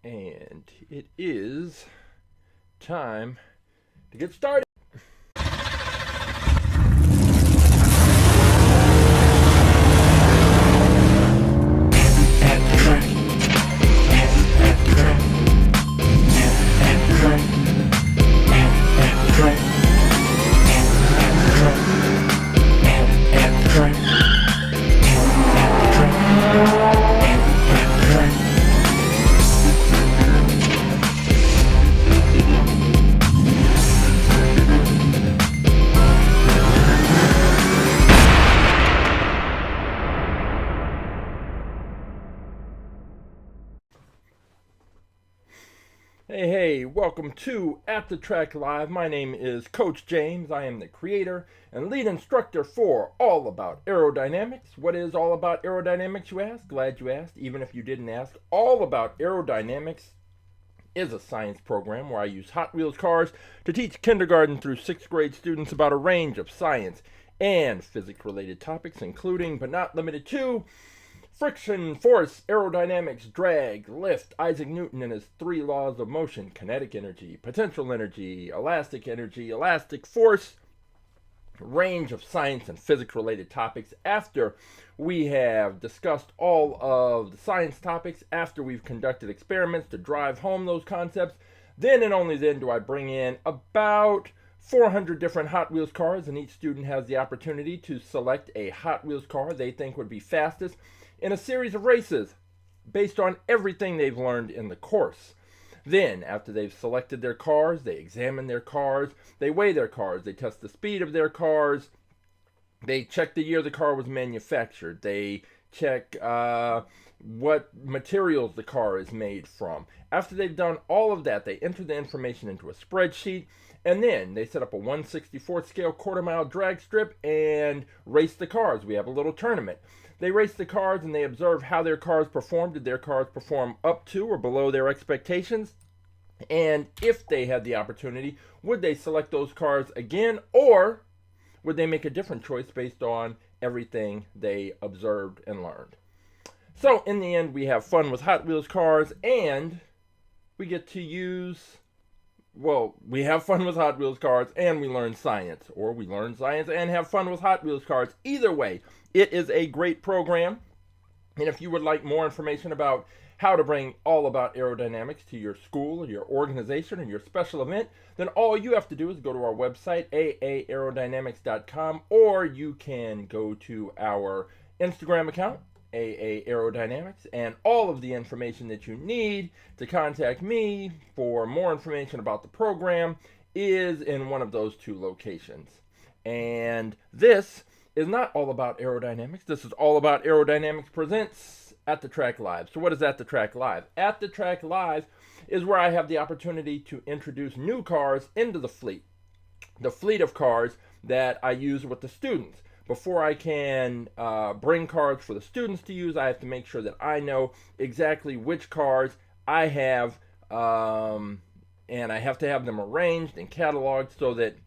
And it is time to get started. Hey, welcome to AtTheTrack.live. My name is Coach James. I am the creator and lead instructor for All About Aerodynamics. What is All About Aerodynamics, you ask? Glad you asked, even if you didn't ask. All About Aerodynamics is a science program where I use Hot Wheels cars to teach kindergarten through 6th grade students about a range of science and physics-related topics, including, but not limited to, friction, force, aerodynamics, drag, lift, Isaac Newton and his 3 laws of motion, kinetic energy, potential energy, elastic force, range of science and physics-related topics. After we have discussed all of the science topics, after we've conducted experiments to drive home those concepts, then and only then do I bring in about 400 different Hot Wheels cars, and each student has the opportunity to select a Hot Wheels car they think would be fastest in a series of races based on everything they've learned in the course. Then, after they've selected their cars, they examine their cars, they weigh their cars, they test the speed of their cars, they check the year the car was manufactured, they check what materials the car is made from. After they've done all of that, they enter the information into a spreadsheet, and then they set up a 1/64th scale quarter-mile drag strip and race the cars. We have a little tournament. They race the cars and they observe how their cars performed. Did their cars perform up to or below their expectations? And if they had the opportunity, would they select those cars again, or would they make a different choice based on everything they observed and learned? So in the end, we have fun with Hot Wheels cars, and we get to use, we have fun with Hot Wheels cars and we learn science, or we learn science and have fun with Hot Wheels cars. Either way, it is a great program. And if you would like more information about how to bring All About Aerodynamics to your school or your organization or your special event, then all you have to do is go to our website, aaAerodynamics.com, or you can go to our Instagram account, AA Aerodynamics, and all of the information that you need to contact me for more information about the program is in one of those 2 locations. And this is not All About Aerodynamics. This is All About Aerodynamics presents AtTheTrack.live. So what is AtTheTrack.live? AtTheTrack.live is where I have the opportunity to introduce new cars into the fleet of cars that I use with the students. Before I can bring cars for the students to use, I have to make sure that I know exactly which cars I have, and I have to have them arranged and cataloged so that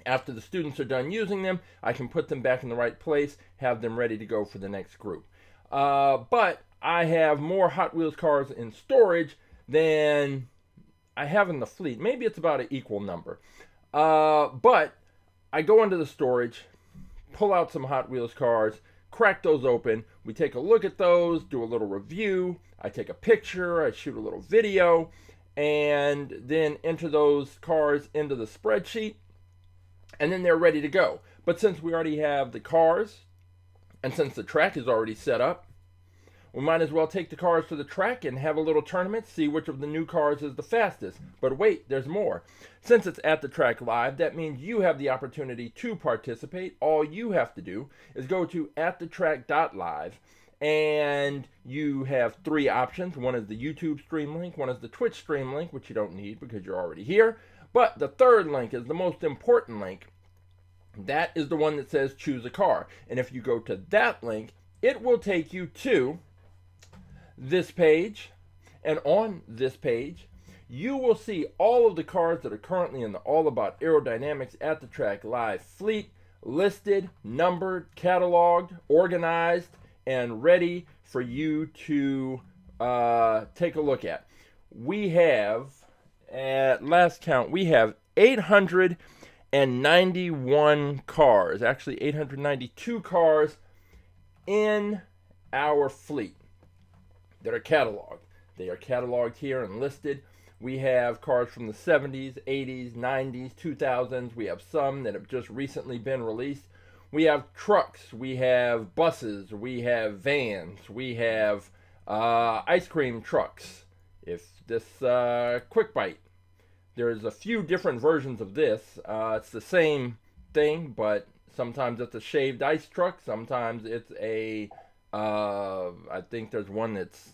after the students are done using them, I can put them back in the right place, have them ready to go for the next group. But I have more Hot Wheels cars in storage than I have in the fleet. Maybe it's about an equal number. But I go into the storage, pull out some Hot Wheels cars, crack those open, we take a look at those, do a little review, I take a picture, I shoot a little video, and then enter those cars into the spreadsheet, and then they're ready to go. But since we already have the cars, and since the track is already set up, we might as well take the cars to the track and have a little tournament, see which of the new cars is the fastest. But wait, there's more. Since it's at the track live, that means you have the opportunity to participate. All you have to do is go to AtTheTrack.live, and you have 3 options. One is the YouTube stream link, one is the Twitch stream link, which you don't need because you're already here. But the 3rd link is the most important link. That is the one that says choose a car. And if you go to that link, it will take you to this page, and on this page you will see all of the cars that are currently in the All About Aerodynamics at the Track Live fleet listed, numbered, cataloged, organized, and ready for you to take a look at. we have, at last count, we have 891 cars, actually 892 cars in our fleet that are cataloged. They are cataloged here and listed. We have cars from the 70s, 80s, 90s, 2000s. We have some that have just recently been released. We have trucks. We have buses. We have vans. We have ice cream trucks. If this Quick Bite, there's a few different versions of this. It's the same thing, but sometimes it's a shaved ice truck. Sometimes it's a, I think there's one that's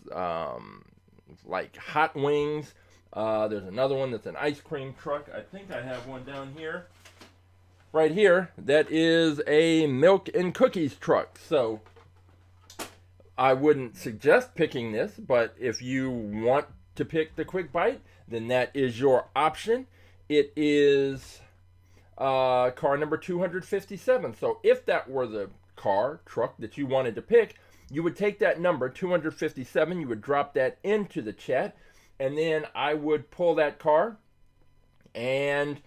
like hot wings. There's another one that's an ice cream truck. I think I have one down here. Right here, that is a milk and cookies truck. So I wouldn't suggest picking this, but if you want to pick the Quick Bite, then that is your option. It is car number 257. So if that were the truck that you wanted to pick, you would take that number, 257, you would drop that into the chat, and then I would pull that car, and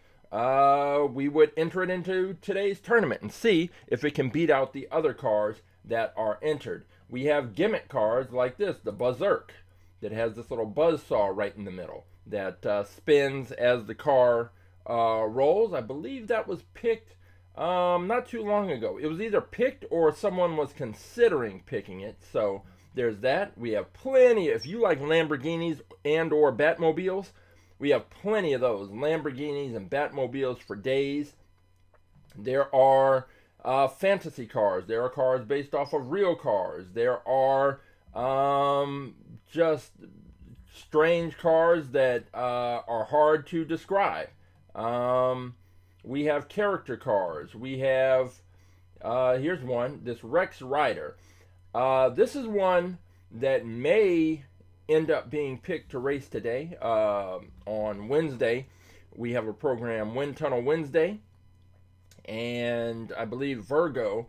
we would enter it into today's tournament and see if it can beat out the other cars that are entered. We have gimmick cars like this, the Berserk, that has this little buzz saw right in the middle that spins as the car rolls. I believe that was picked not too long ago. It was either picked or someone was considering picking it. So there's that. We have plenty. If you like Lamborghinis and or Batmobiles, we have plenty of those. Lamborghinis and Batmobiles for days. There are fantasy cars. There are cars based off of real cars. There are just strange cars that are hard to describe. We have character cars. We have, here's one, this Rex Rider. This is one that may end up being picked to race today. On Wednesday, we have a program, Wind Tunnel Wednesday, and I believe Virgo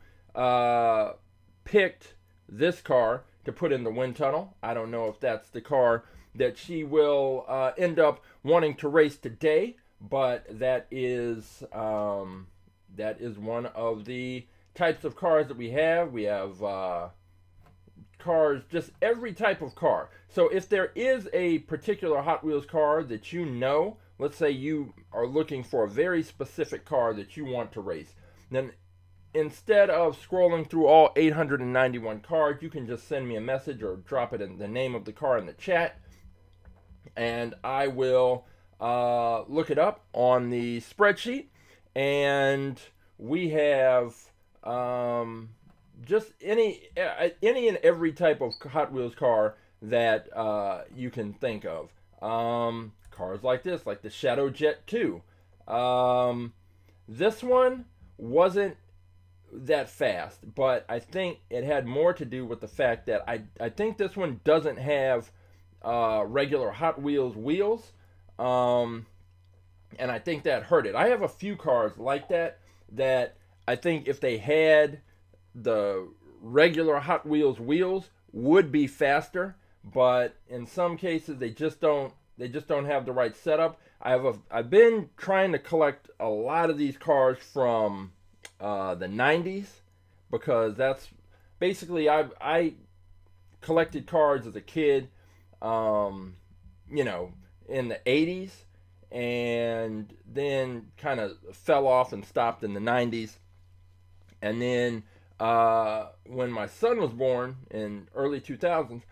picked this car to put in the wind tunnel. I don't know if that's the car that she will end up wanting to race today, but that is one of the types of cars that we have. We have cars, just every type of car. So if there is a particular Hot Wheels car that you know, let's say you are looking for a very specific car that you want to race, then instead of scrolling through all 891 cars, you can just send me a message or drop it in the name of the car in the chat, and I will look it up on the spreadsheet. And we have just any and every type of Hot Wheels car that you can think of. Cars like this, like the Shadow Jet 2. This one wasn't that fast, but I think it had more to do with the fact that I think this one doesn't have regular Hot Wheels wheels, and I think that hurt it. I have a few cars like that I think if they had the regular Hot Wheels wheels would be faster, but in some cases they just don't have the right setup. I've been trying to collect a lot of these cars from the 90s, because that's basically I collected cars as a kid, in the 80s, and then kind of fell off and stopped in the 90s. And then when my son was born in early 2000s,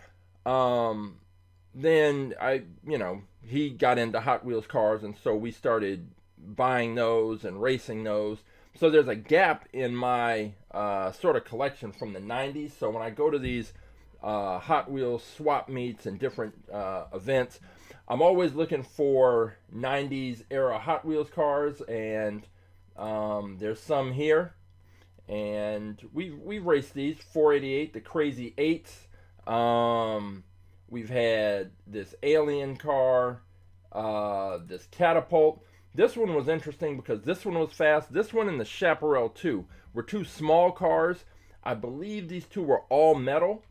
then he got into Hot Wheels cars, and so we started buying those and racing those. So there's a gap in my sort of collection from the 90s. So when I go to these Hot Wheels swap meets and different events, I'm always looking for 90s era Hot Wheels cars, and there's some here. And we've raced these 488, the Crazy Eights. We've had this alien car, this catapult. This one was interesting because this one was fast. This one and the Chaparral 2 were two small cars. I believe these two were all metal.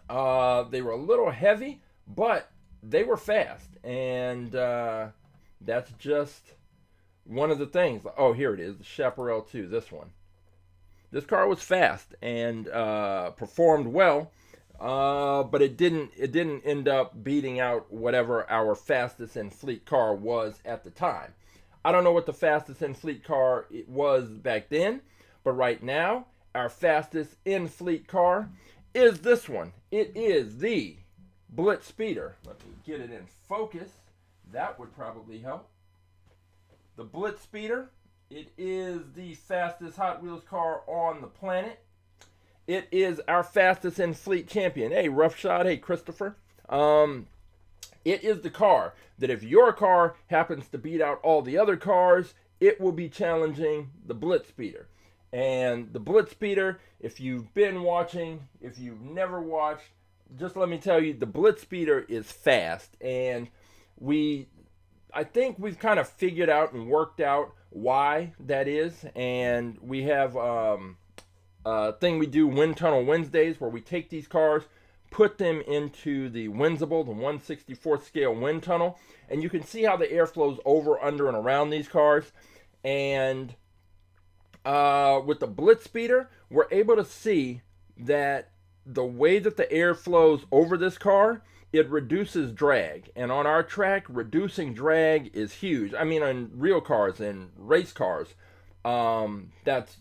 They were a little heavy, but they were fast, and that's just one of the things. Oh, here it is, the Chaparral 2, this one. This car was fast and performed well, but it didn't end up beating out whatever our fastest in fleet car was at the time. I don't know what the fastest in fleet car it was back then, but right now, our fastest in fleet car is this one. It is the BlitzSpeeder. Let me get it in focus. That would probably help. The BlitzSpeeder. It is the fastest Hot Wheels car on the planet. It is our fastest in fleet champion. Hey, Rough Shot. Hey, Christopher. It is the car that if your car happens to beat out all the other cars, it will be challenging the BlitzSpeeder. And the BlitzSpeeder, if you've been watching, if you've never watched, just let me tell you, the BlitzSpeeder is fast. And I think we've kind of figured out and worked out why that is. And we have a thing we do, Wind Tunnel Wednesdays, where we take these cars, put them into the Runsible, the 1/64th scale wind tunnel, and you can see how the air flows over, under, and around these cars. And with the BlitzSpeeder, we're able to see that the way that the air flows over this car, it reduces drag. And on our track, reducing drag is huge. I mean, on real cars and race cars, that's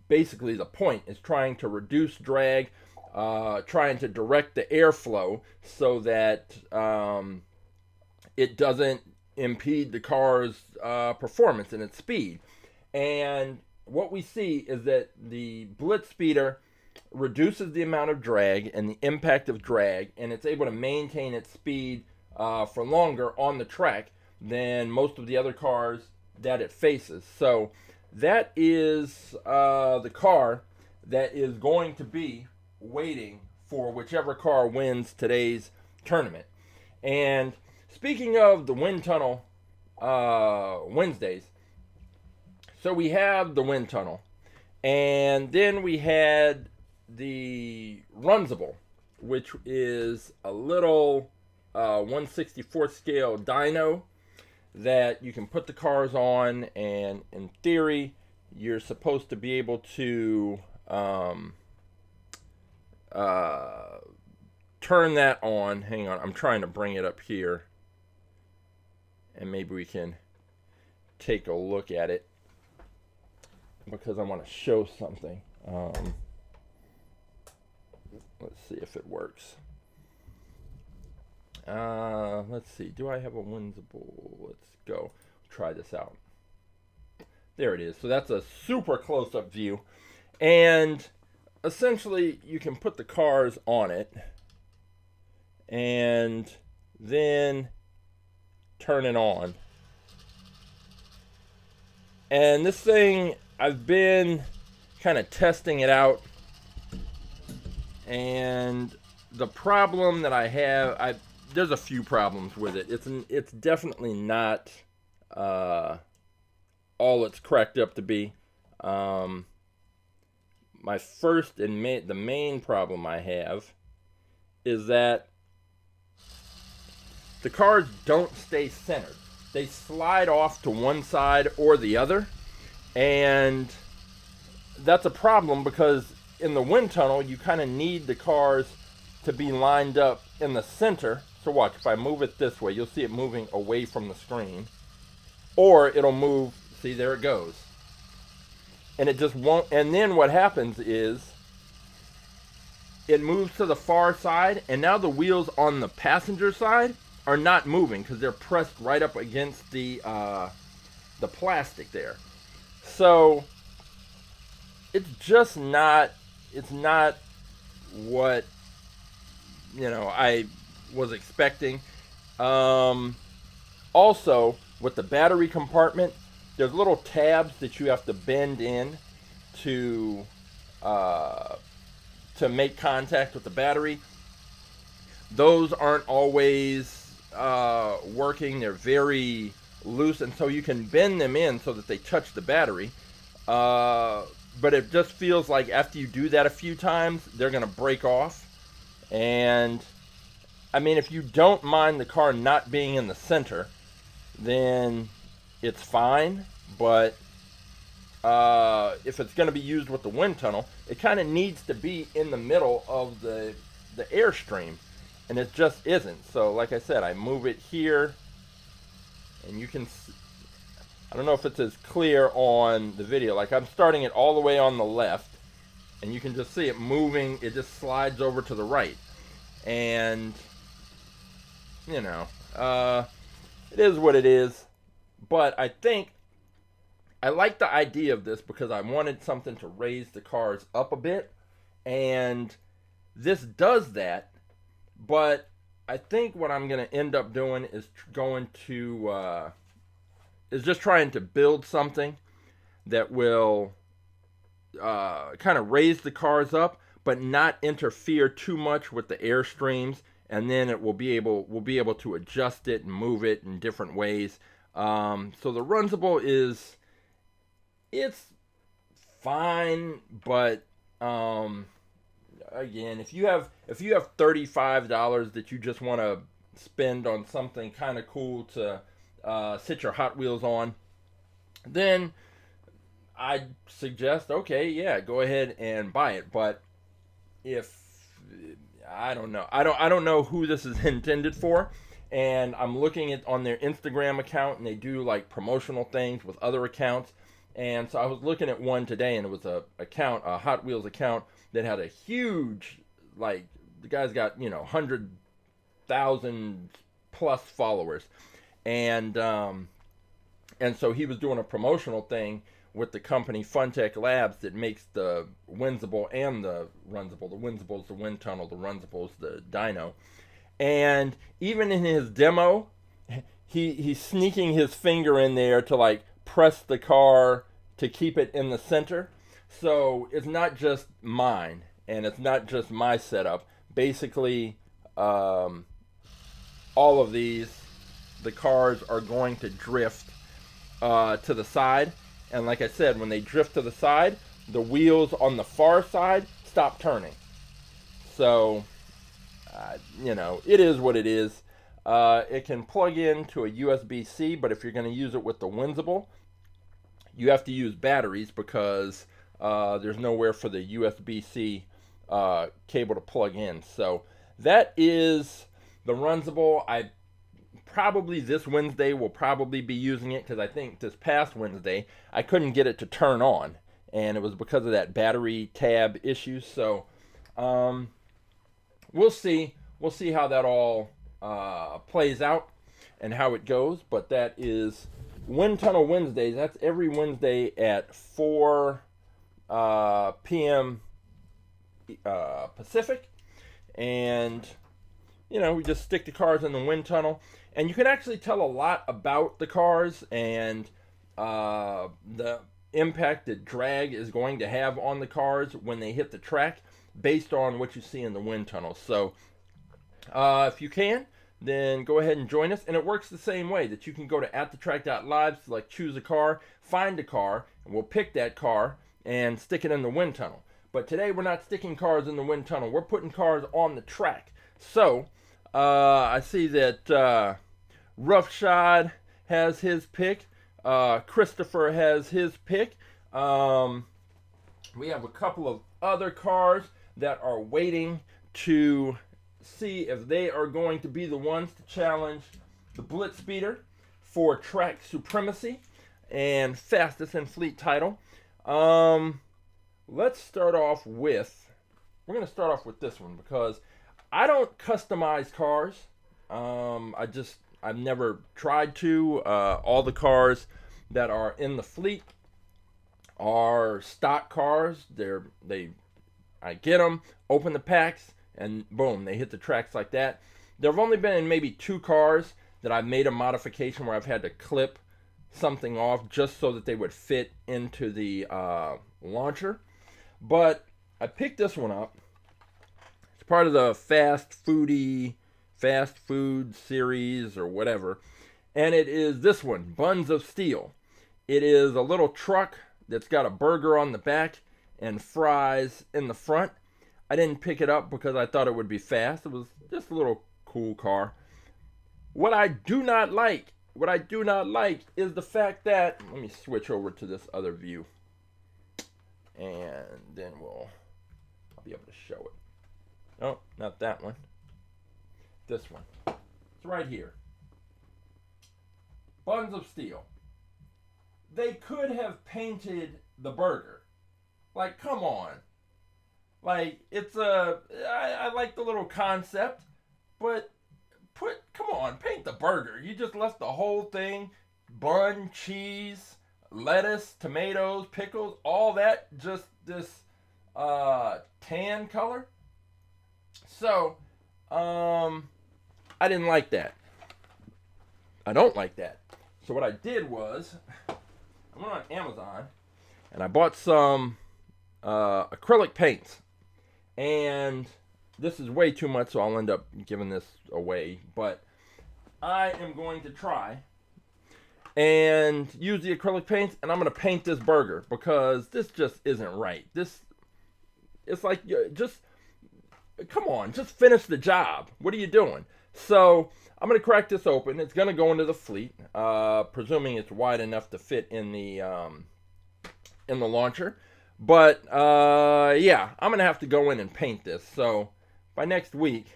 basically the point, is trying to reduce drag, trying to direct the airflow so that it doesn't impede the car's performance and its speed. And what we see is that the BlitzSpeeder reduces the amount of drag and the impact of drag, and it's able to maintain its speed for longer on the track than most of the other cars that it faces. So that is the car that is going to be waiting for whichever car wins today's tournament. And speaking of the Wind Tunnel Wednesdays, so we have the Wind Tunnel, and then we had the Runsible, which is a little 1/64th scale dyno that you can put the cars on, and in theory you're supposed to be able to turn that on. Hang on, I'm trying to bring it up here and maybe we can take a look at it because I want to show something. Let's see if it works. Let's see. Do I have a Runsible? Let's go. Try this out. There it is. So that's a super close-up view. And essentially, you can put the cars on it and then turn it on. And this thing, I've been kind of testing it out. And the problem that I have, there's a few problems with it. It's definitely not all it's cracked up to be. My first and the main problem I have is that the cars don't stay centered. They slide off to one side or the other, and that's a problem because in the wind tunnel you kind of need the cars to be lined up in the center. So watch, if I move it this way, you'll see it moving away from the screen, or it'll move. See, there it goes, and it just won't. And then what happens is it moves to the far side, and now the wheels on the passenger side are not moving because they're pressed right up against the plastic there. So it's just not. It's not what I was expecting. Also, with the battery compartment, there's little tabs that you have to bend in to make contact with the battery. Those aren't always working. They're very loose, and so you can bend them in so that they touch the battery. But it just feels like after you do that a few times, they're going to break off. And I mean, if you don't mind the car not being in the center, then it's fine. But if it's going to be used with the wind tunnel, it kind of needs to be in the middle of the airstream, and it just isn't. So like I said, I move it here, and you can I don't know if it's as clear on the video. Like, I'm starting it all the way on the left, and you can just see it moving. It just slides over to the right, and you know, it is what it is. But I think I like the idea of this because I wanted something to raise the cars up a bit, and this does that. But I think what I'm going to end up doing is just trying to build something that will kind of raise the cars up, but not interfere too much with the airstreams, and then we'll be able to adjust it and move it in different ways. So the Runsible it's fine, but again, if you have $35 that you just want to spend on something kind of cool to sit your Hot Wheels on, then I'd suggest, okay, yeah, go ahead and buy it. But if I don't know who this is intended for, and I'm looking at on their Instagram account, and they do like promotional things with other accounts. And so I was looking at one today, and it was a Hot Wheels account that had a huge, like, the guy's got 100,000 plus followers. And so he was doing a promotional thing with the company Funtech Labs that makes the Winsible and the Runsible. The Winsible's the wind tunnel, the Runsible's the dyno. And even in his demo, he's sneaking his finger in there to like press the car to keep it in the center. So it's not just mine, and it's not just my setup. Basically, all of these, the cars are going to drift to the side. And like I said, when they drift to the side, the wheels on the far side stop turning. So, it is what it is. It can plug into a USB-C, but if you're going to use it with the Winsible, you have to use batteries because there's nowhere for the USB-C cable to plug in. So that is the Runsible. Probably this Wednesday will probably be using it, because I think this past Wednesday I couldn't get it to turn on, and it was because of that battery tab issue. So we'll see how that all plays out and how it goes. But that is Wind Tunnel Wednesdays. That's every Wednesday at 4 p.m. Pacific, and we just stick the cars in the wind tunnel. And you can actually tell a lot about the cars and the impact that drag is going to have on the cars when they hit the track based on what you see in the wind tunnel. So if you can, then go ahead and join us. And it works the same way, that you can go to AtTheTrack.live, select choose a car, find a car, and we'll pick that car and stick it in the wind tunnel. But today we're not sticking cars in the wind tunnel. We're putting cars on the track. So I see that Roughshod has his pick. Christopher has his pick. We have a couple of other cars that are waiting to see if they are going to be the ones to challenge the BlitzSpeeder for track supremacy and fastest in fleet title. Let's start off with, we're going to start off with this one because I don't customize cars. I've never tried to. All the cars that are in the fleet are stock cars. I get them, open the packs, and boom, they hit the tracks like that. There have only been maybe 2 cars that I've made a modification where I've had to clip something off just so that they would fit into the launcher. But I picked this one up. It's part of the fast food series or whatever. And it is this one, Buns of Steel. It is a little truck that's got a burger on the back and fries in the front. I didn't pick it up because I thought it would be fast. It was just a little cool car. What I do not like is the fact that, let me switch over to this other view, and then I'll be able to show it. No, not that one. This one. It's right here. Buns of Steel. They could have painted the burger. Like, come on. Like, I like the little concept, but come on, paint the burger. You just left the whole thing, bun, cheese, lettuce, tomatoes, pickles, all that, just this tan color. So, I didn't like that. I don't like that. So what I did was, I went on Amazon and I bought some acrylic paints. And this is way too much, so I'll end up giving this away. But I am going to try and use the acrylic paints, and I'm going to paint this burger because this just isn't right. It's like, just, come on, just finish the job. What are you doing? So I'm going to crack this open. It's going to go into the fleet, presuming it's wide enough to fit in the launcher. But, yeah, I'm going to have to go in and paint this. So, by next week,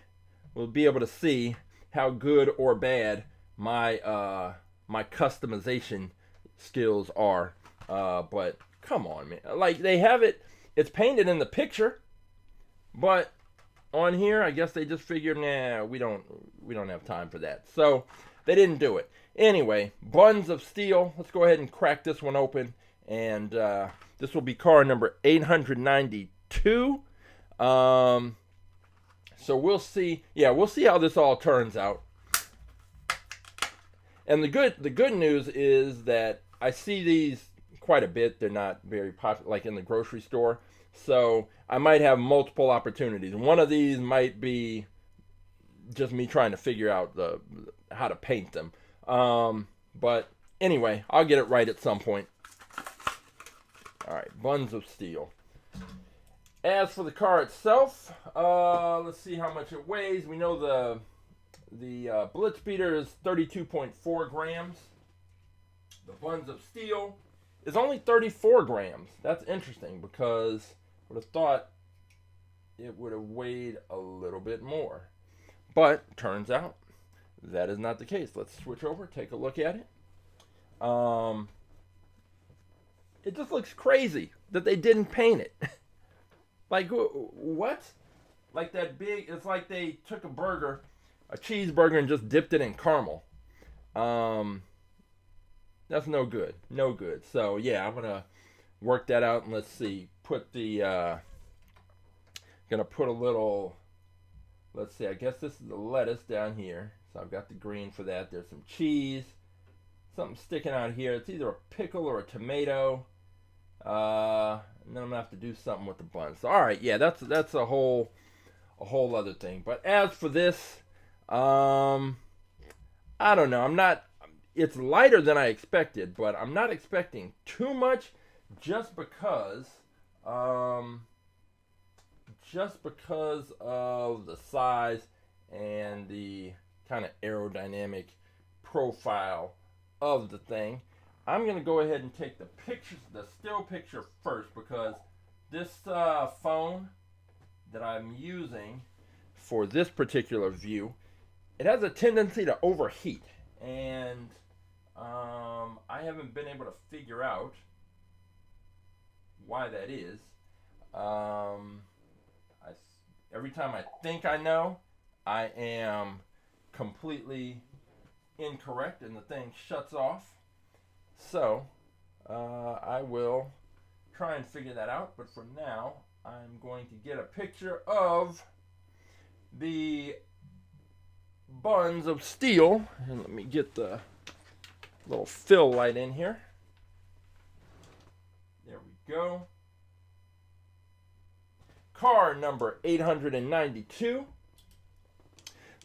we'll be able to see how good or bad my my customization skills are. But, come on, man. Like, they have it, it's painted in the picture. But, on here, I guess they just figured, nah, we don't have time for that. So, they didn't do it. Anyway, Buns of Steel. Let's go ahead and crack this one open. And, this will be car number 892. So we'll see. Yeah, we'll see how this all turns out. And the good news is that I see these quite a bit. They're not very popular, like in the grocery store. So I might have multiple opportunities. One of these might be just me trying to figure out how to paint them. But anyway, I'll get it right at some point. All right, Buns of Steel. As for the car itself, let's see how much it weighs. We know the BlitzSpeeder is 32.4 grams. The Buns of Steel is only 34 grams. That's interesting because I would have thought it would have weighed a little bit more. But turns out that is not the case. Let's switch over, take a look at it. It just looks crazy that they didn't paint it. Like, what? Like that big, it's like they took a cheeseburger, and just dipped it in caramel. That's no good. No good. So, yeah, I'm going to work that out, and let's see. Going to put a little, let's see, I guess this is the lettuce down here. So I've got the green for that. There's some cheese. Something sticking out here. It's either a pickle or a tomato. And then I'm gonna have to do something with the buns. So, all right, yeah, that's a whole other thing. But as for this, I don't know. It's lighter than I expected, but I'm not expecting too much, just because of the size and the kind of aerodynamic profile of the thing. I'm going to go ahead and take the still picture first, because this phone that I'm using for this particular view, it has a tendency to overheat, and I haven't been able to figure out why that is. Every time I think I know, I am completely incorrect and the thing shuts off. So, I will try and figure that out, but for now, I'm going to get a picture of the Buns of Steel, and let me get the little fill light in here. There we go. Car number 892.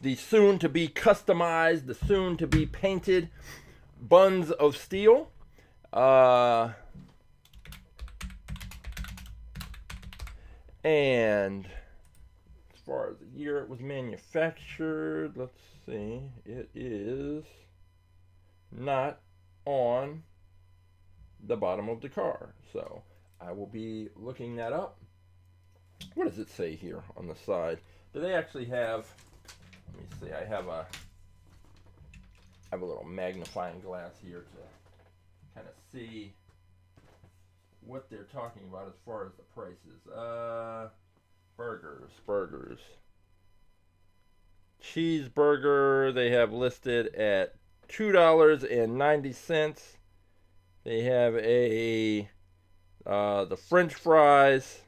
The soon-to-be customized, the soon-to-be painted Buns of Steel. And far as the year it was manufactured, let's see, it is not on the bottom of the car. So I will be looking that up. What does it say here on the side? Do they actually have, let me see, I have a little magnifying glass here to kind of see what they're talking about as far as the prices. Burgers. Cheeseburger, they have listed at $2.90. They have the French fries.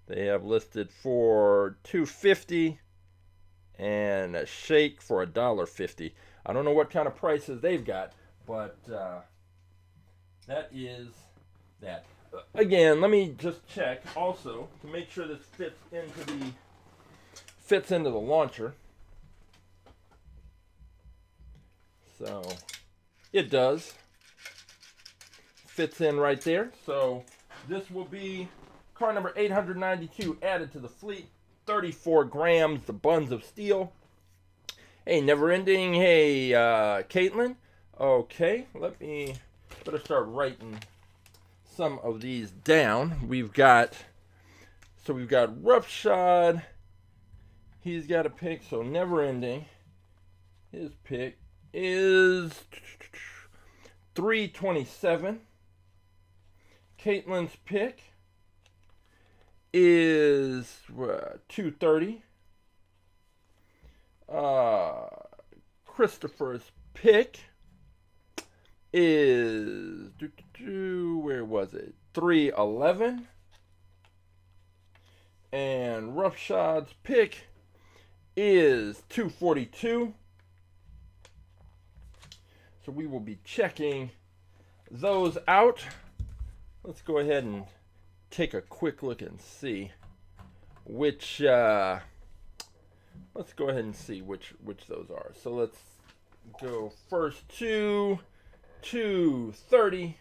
They have listed for $2.50 and a shake for $1.50. I don't know what kind of prices they've got, but that is that. Again, let me just check also to make sure this fits into the launcher. So it does. Fits in right there. So this will be car number 892 added to the fleet. 34 grams, the Buns of Steel. Hey, never ending. Hey, Caitlin. Okay, better start writing some of these down. We've got Roughshod. He's got a pick, so never ending. His pick is 327. Caitlin's pick is 230. Christopher's pick is where was it? 311. And Roughshod's pick is 242. So we will be checking those out. Let's go ahead and take a quick look and see which let's go ahead and see which those are. So let's go first to 230.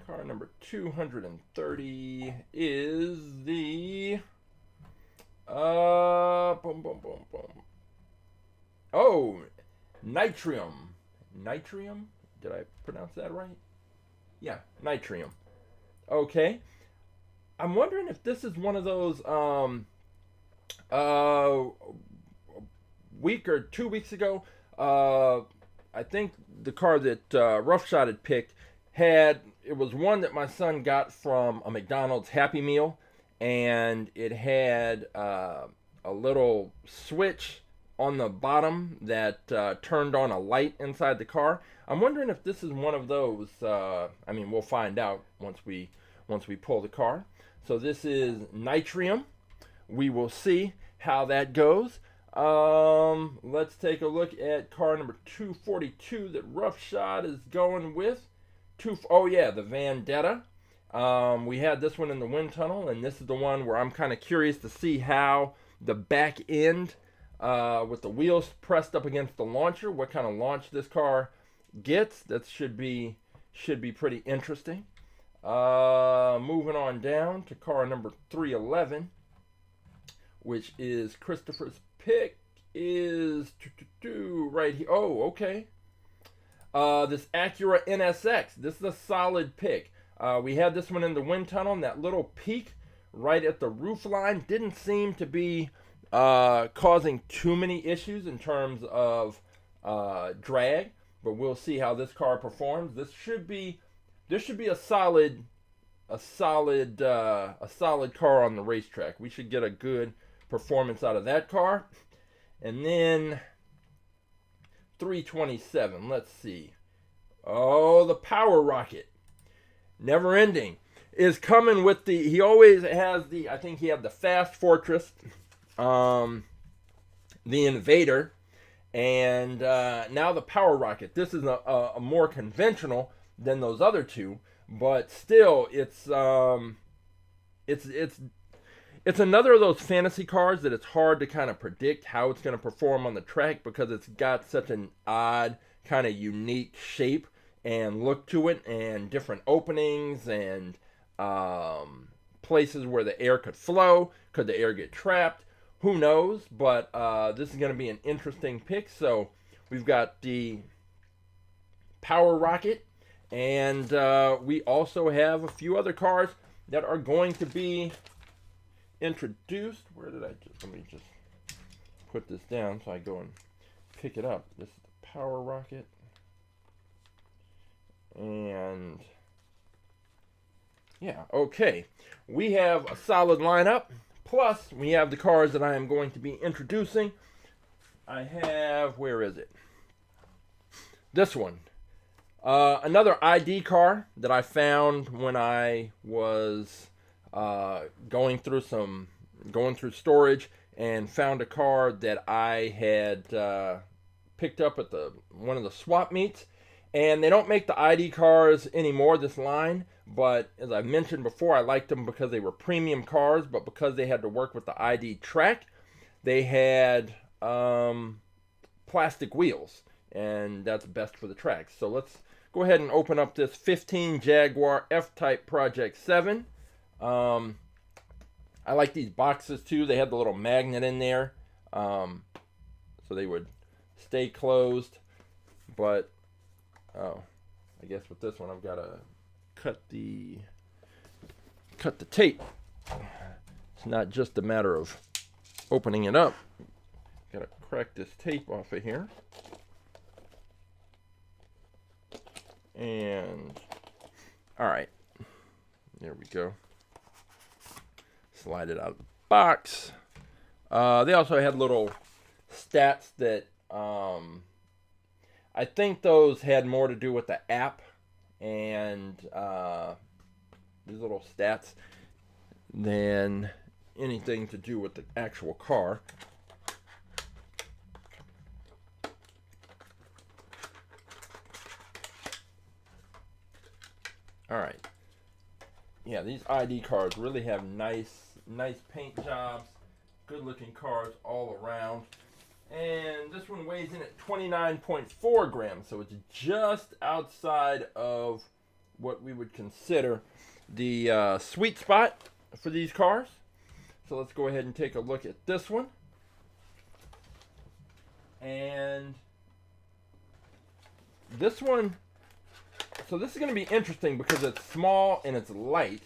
Car number 230 is the Nitrium. Nitrium? Did I pronounce that right? Yeah, Nitrium. Okay. I'm wondering if this is one of those week or 2 weeks ago. I think the car that Roughshod had picked it was one that my son got from a McDonald's Happy Meal, and it had a little switch on the bottom that turned on a light inside the car. I'm wondering if this is one of those. I mean, we'll find out once we pull the car. So this is Nitrium. We will see how that goes. Let's take a look at car number 242 that Roughshod is going with. The Vendetta. We had this one in the wind tunnel, and this is the one where I'm kind of curious to see how the back end with the wheels pressed up against the launcher, what kind of launch this car gets. That should be pretty interesting. Moving on down to car number 311, which is Christopher's pick, is right here. Oh, okay. This Acura NSX. This is a solid pick. We had this one in the wind tunnel, and that little peak right at the roof line didn't seem to be causing too many issues in terms of drag, but we'll see how this car performs. This should be a solid car on the racetrack. We should get a good performance out of that car. And then 327. Let's see. Oh, the Power Rocket, never ending, is coming with the. He always has the. I think he had the Fast Fortress, the Invader, and now the Power Rocket. This is a more conventional than those other two, but still, it's another of those fantasy cars that it's hard to kind of predict how it's going to perform on the track because it's got such an odd, kind of unique shape and look to it, and different openings and places where the air could flow. Could the air get trapped? Who knows? But this is going to be an interesting pick. So we've got the Power Rocket, and we also have a few other cars that are going to be introduced. Where did let me just put this down so I go and pick it up. This is the Power Rocket. And yeah, okay. We have a solid lineup. Plus, we have the cars that I am going to be introducing. I have, where is it? This one. Another ID car that I found when I was going through storage, and found a car that I had picked up at one of the swap meets. And they don't make the ID cars anymore, this line, but as I mentioned before, I liked them because they were premium cars, but because they had to work with the AtTheTrack, they had plastic wheels, and that's best for the tracks. So let's go ahead and open up this 15 Jaguar F-Type Project 7. I like these boxes too. They had the little magnet in there, so they would stay closed. But oh, I guess with this one I've got to cut the tape. It's not just a matter of opening it up. Got to crack this tape off of here. And all right, there we go. Slide it out of the box. They also had little stats that I think those had more to do with the app and these little stats than anything to do with the actual car. All right. Yeah, these ID cars really have nice paint jobs, good looking cars all around. And this one weighs in at 29.4 grams, so it's just outside of what we would consider the sweet spot for these cars. So let's go ahead and take a look at this one. And this one, so this is going to be interesting because it's small and it's light.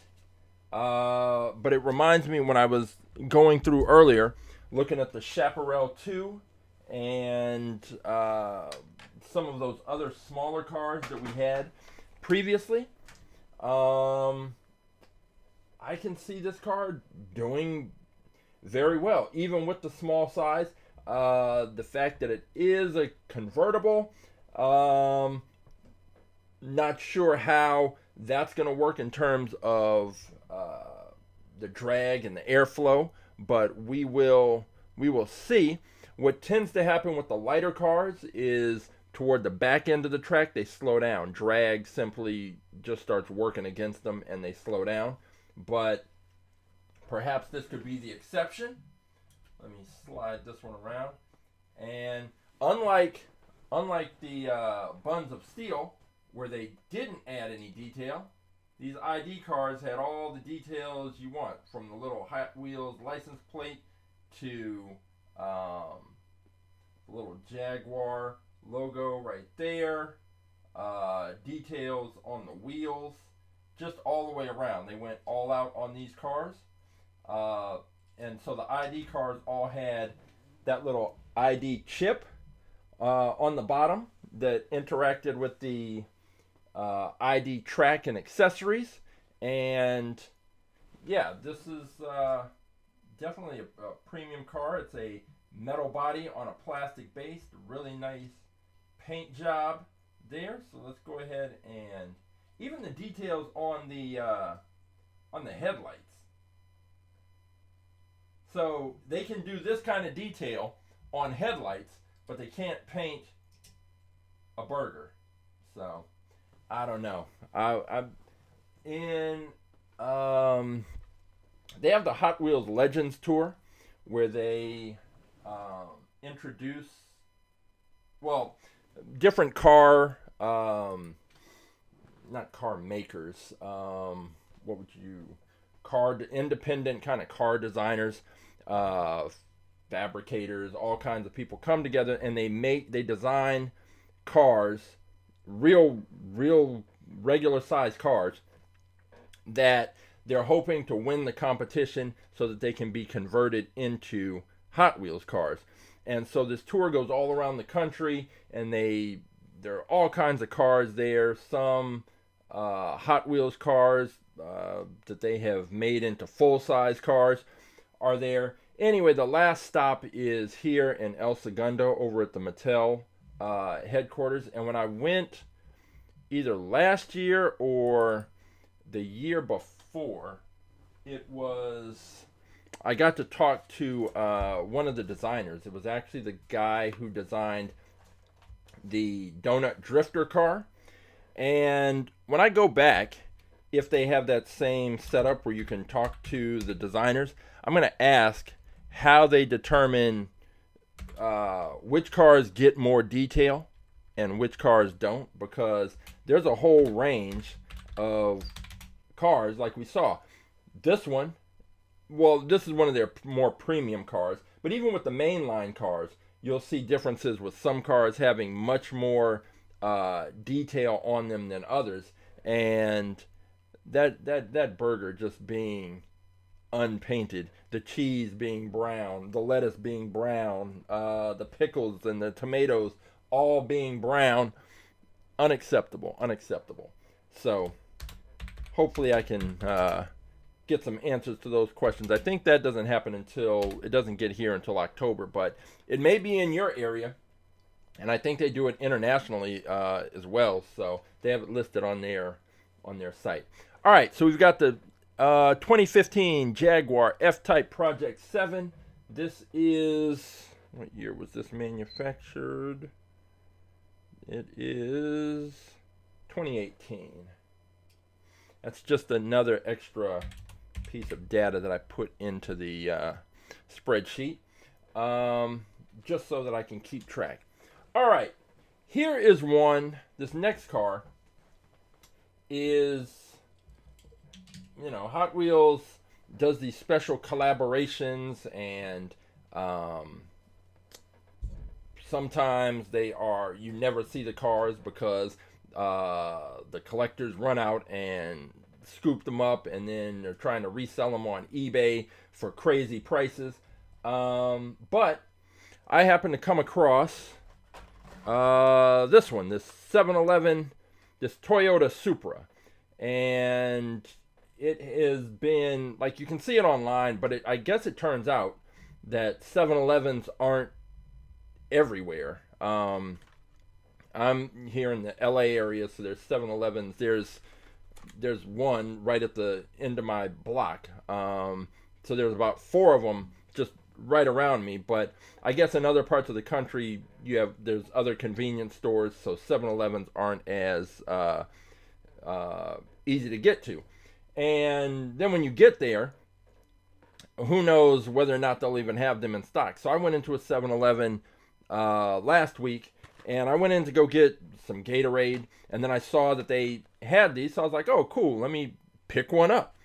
But it reminds me when I was going through earlier, looking at the Chaparral 2 and some of those other smaller cars that we had previously. I can see this car doing very well, even with the small size. The fact that it is a convertible, not sure how that's going to work in terms of the drag and the airflow, but we will see. What tends to happen with the lighter cars is toward the back end of the track, they slow down. Drag simply just starts working against them and they slow down. But perhaps this could be the exception. Let me slide this one around. And unlike the Buns of Steel, where they didn't add any detail, these ID cars had all the details you want, from the little Hot Wheels license plate to the little Jaguar logo right there, details on the wheels, just all the way around. They went all out on these cars. And so the ID cars all had that little ID chip on the bottom that interacted with the AtTheTrack and accessories. And yeah, this is definitely a premium car. It's a metal body on a plastic base, really nice paint job there. So let's go ahead, and even the details on the headlights. So they can do this kind of detail on headlights, but they can't paint a burger. So I don't know. They have the Hot Wheels Legends Tour, where they introduce, different car, not car makers. What would you independent kind of car designers, fabricators, all kinds of people come together, and they design cars, real regular size cars, that they're hoping to win the competition so that they can be converted into Hot Wheels cars. And so this tour goes all around the country, and there are all kinds of cars there. Some Hot Wheels cars that they have made into full-size cars are there. Anyway, the last stop is here in El Segundo over at the Mattel headquarters. And when I went either last year or the year before, I got to talk to one of the designers. It was actually the guy who designed the Donut Drifter car. And when I go back, if they have that same setup where you can talk to the designers, I'm going to ask how they determine which cars get more detail and which cars don't, because there's a whole range of cars like we saw. This one, well, this is one of their more premium cars, but even with the mainline cars, you'll see differences with some cars having much more detail on them than others, and that burger just being unpainted, the cheese being brown, the lettuce being brown, the pickles and the tomatoes all being brown, unacceptable. So hopefully I can get some answers to those questions. I think that doesn't happen it doesn't get here until October, but it may be in your area, and I think they do it internationally as well, so they have it listed on their site. All right, so we've got the 2015 Jaguar F-Type Project 7. This is, what year was this manufactured? It is 2018. That's just another extra piece of data that I put into the spreadsheet, just so that I can keep track. All right, here is one. This next car is, Hot Wheels does these special collaborations, and sometimes you never see the cars because the collectors run out and scoop them up, and then they're trying to resell them on eBay for crazy prices. But I happened to come across this 711, this Toyota Supra, and it has been, like, you can see it online, but I guess it turns out that 7-Elevens aren't everywhere. I'm here in the LA area, so there's 7-Elevens. There's one right at the end of my block. So there's about 4 of them just right around me. But I guess in other parts of the country, there's other convenience stores, so 7-Elevens aren't as easy to get to. And then when you get there, who knows whether or not they'll even have them in stock. So I went into a 7-Eleven last week, and I went in to go get some Gatorade, and then I saw that they had these, so I was like, oh, cool, let me pick one up.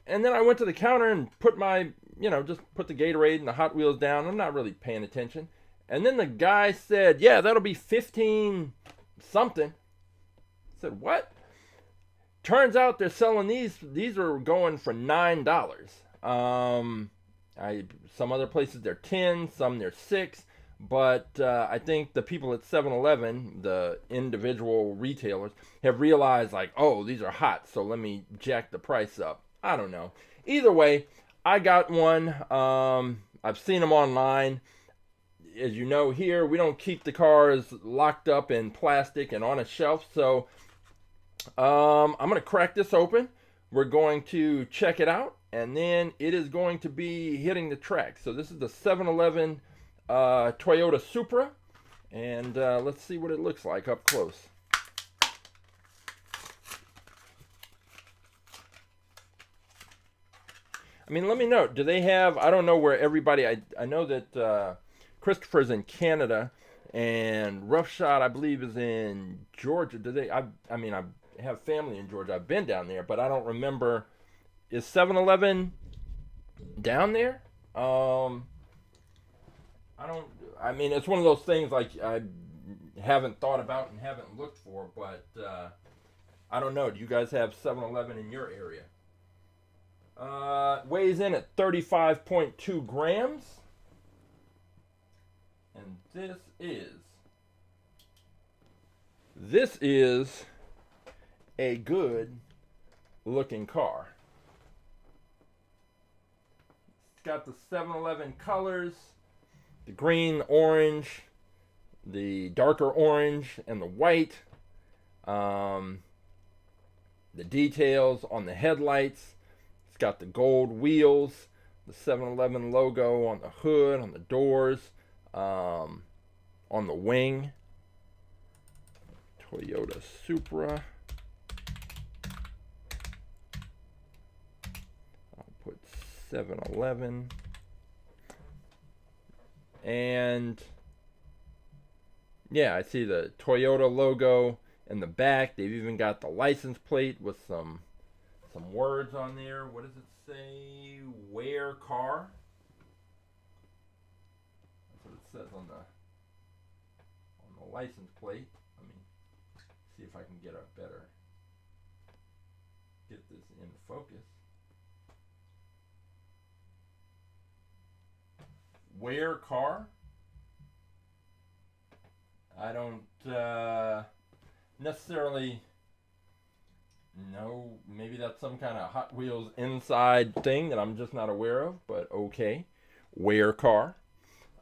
And then I went to the counter and put just put the Gatorade and the Hot Wheels down. I'm not really paying attention. And then the guy said, yeah, that'll be 15 something. I said, what? Turns out they're selling these are going for $9. Some other places they're 10, some they're 6. But I think the people at 7-Eleven, the individual retailers, have realized, like, oh, these are hot, so let me jack the price up. I don't know. Either way, I got one. I've seen them online. As you know, here, we don't keep the cars locked up in plastic and on a shelf, so I'm going to crack this open. We're going to check it out, and then it is going to be hitting the track. So this is the 7-Eleven Toyota Supra, and let's see what it looks like up close. I mean, let me know, do they have, I don't know where everybody, I know that Christopher's in Canada, and Roughshot, I believe, is in Georgia. Do they, I have family in Georgia, I've been down there, but I don't remember Is 7-Eleven down there? I mean, it's one of those things like I haven't thought about and haven't looked for, but I don't know. Do you guys have 7-Eleven in your area? Weighs in at 35.2 grams. And this is a good looking car. It's got the 7-Eleven colors, the green, orange, the darker orange, and the white. The details on the headlights. It's got the gold wheels, the 7-Eleven logo on the hood, on the doors, on the wing. Toyota Supra. I'll put 7-Eleven. And yeah, I see the Toyota logo in the back. They've even got the license plate with some words on there. What does it say? Where car? That's what it says on the license plate. Let me see if I can get this into focus. Where car? I don't necessarily know. Maybe that's some kind of Hot Wheels inside thing that I'm just not aware of, but okay. Where car?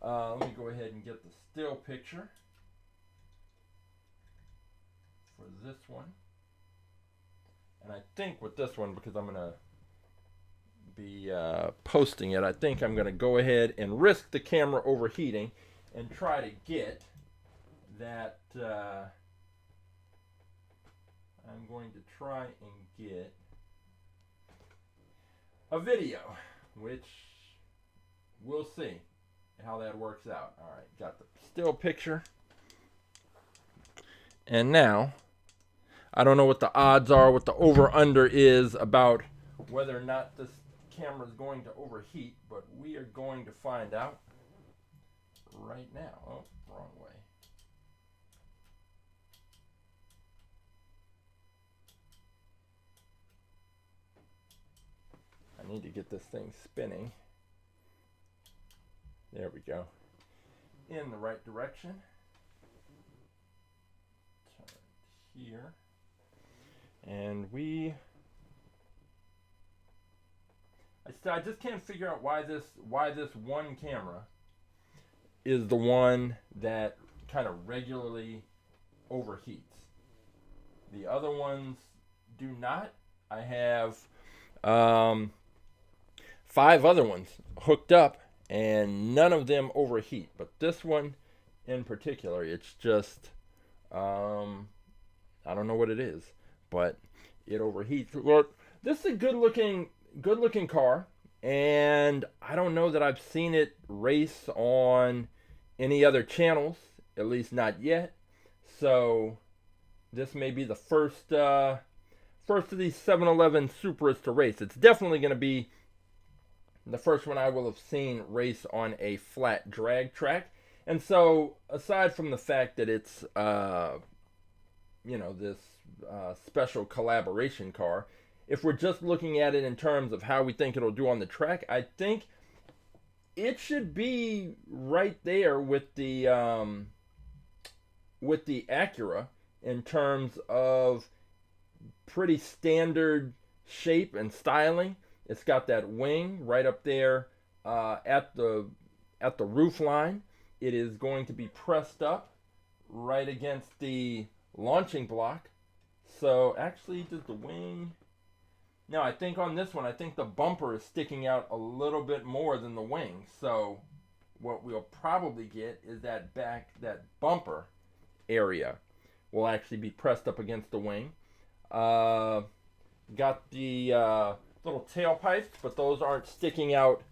Let me go ahead and get the still picture for this one. And I think with this one, because I'm going to be posting it, I think I'm going to go ahead and risk the camera overheating and try to get that. I'm going to try and get a video, which we'll see how that works out. All right, got the still picture. And now, I don't know what the odds are, what the over-under is about whether or not this camera is going to overheat, but we are going to find out right now. Oh, wrong way. I need to get this thing spinning. There we go. In the right direction. Turn it here. And I just can't figure out why this one camera is the one that kind of regularly overheats. The other ones do not. I have 5 other ones hooked up and none of them overheat, but this one in particular, it's just I don't know what it is, but it overheats. Look, this is a good looking car, and I don't know that I've seen it race on any other channels, at least not yet. So this may be the first of these 7-Eleven Supras to race. It's definitely going to be the first one I will have seen race on a flat drag track. And so, aside from the fact that it's this special collaboration car, if we're just looking at it in terms of how we think it'll do on the track, I think it should be right there with the Acura in terms of pretty standard shape and styling. It's got that wing right up there at the roof line. It is going to be pressed up right against the launching block. So actually, does the wing? No, I think on this one, I think the bumper is sticking out a little bit more than the wing. So what we'll probably get is that bumper area will actually be pressed up against the wing. Got the little tailpipes, but those aren't sticking out.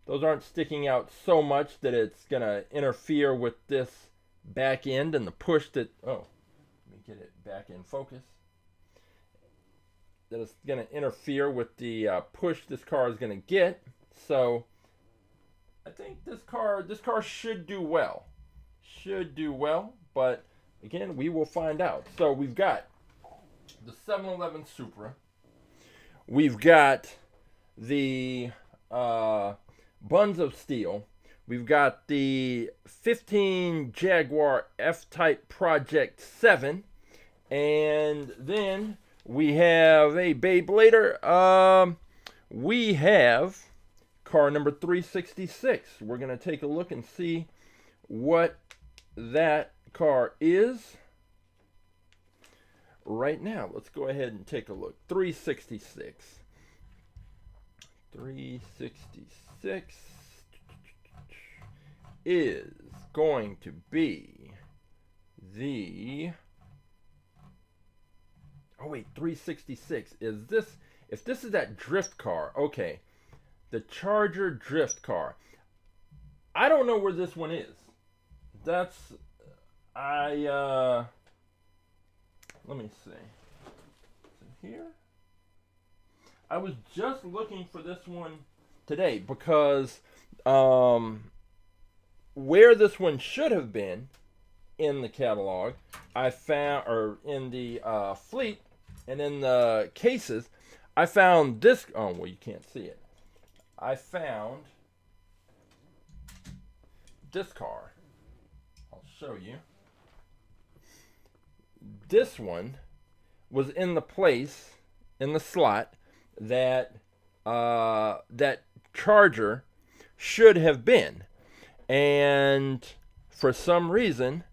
Those aren't sticking out so much that it's gonna interfere with this back end and the push that. Oh, let me get it back in focus. it's going to interfere with the push this car is going to get. So I think this car should do well. Should do well, but again, we will find out. So we've got the 711 Supra. We've got the Buns of Steel. We've got the 15 Jaguar F-Type Project 7. And then we have a Beyblader. We have car number 366. We're going to take a look and see what that car is right now. Let's go ahead and take a look. 366. 366 is going to be the... Oh wait, 366 is this. If this is that drift car, okay, the Charger drift car. I don't know where this one is. Let me see. Is it here? I was just looking for this one today because where this one should have been in the catalog, I found, or in the fleet and in the cases, I found this. Oh, well, you can't see it. I found this car. I'll show you. This one was in the place, in the slot, that that Charger should have been. And for some reason,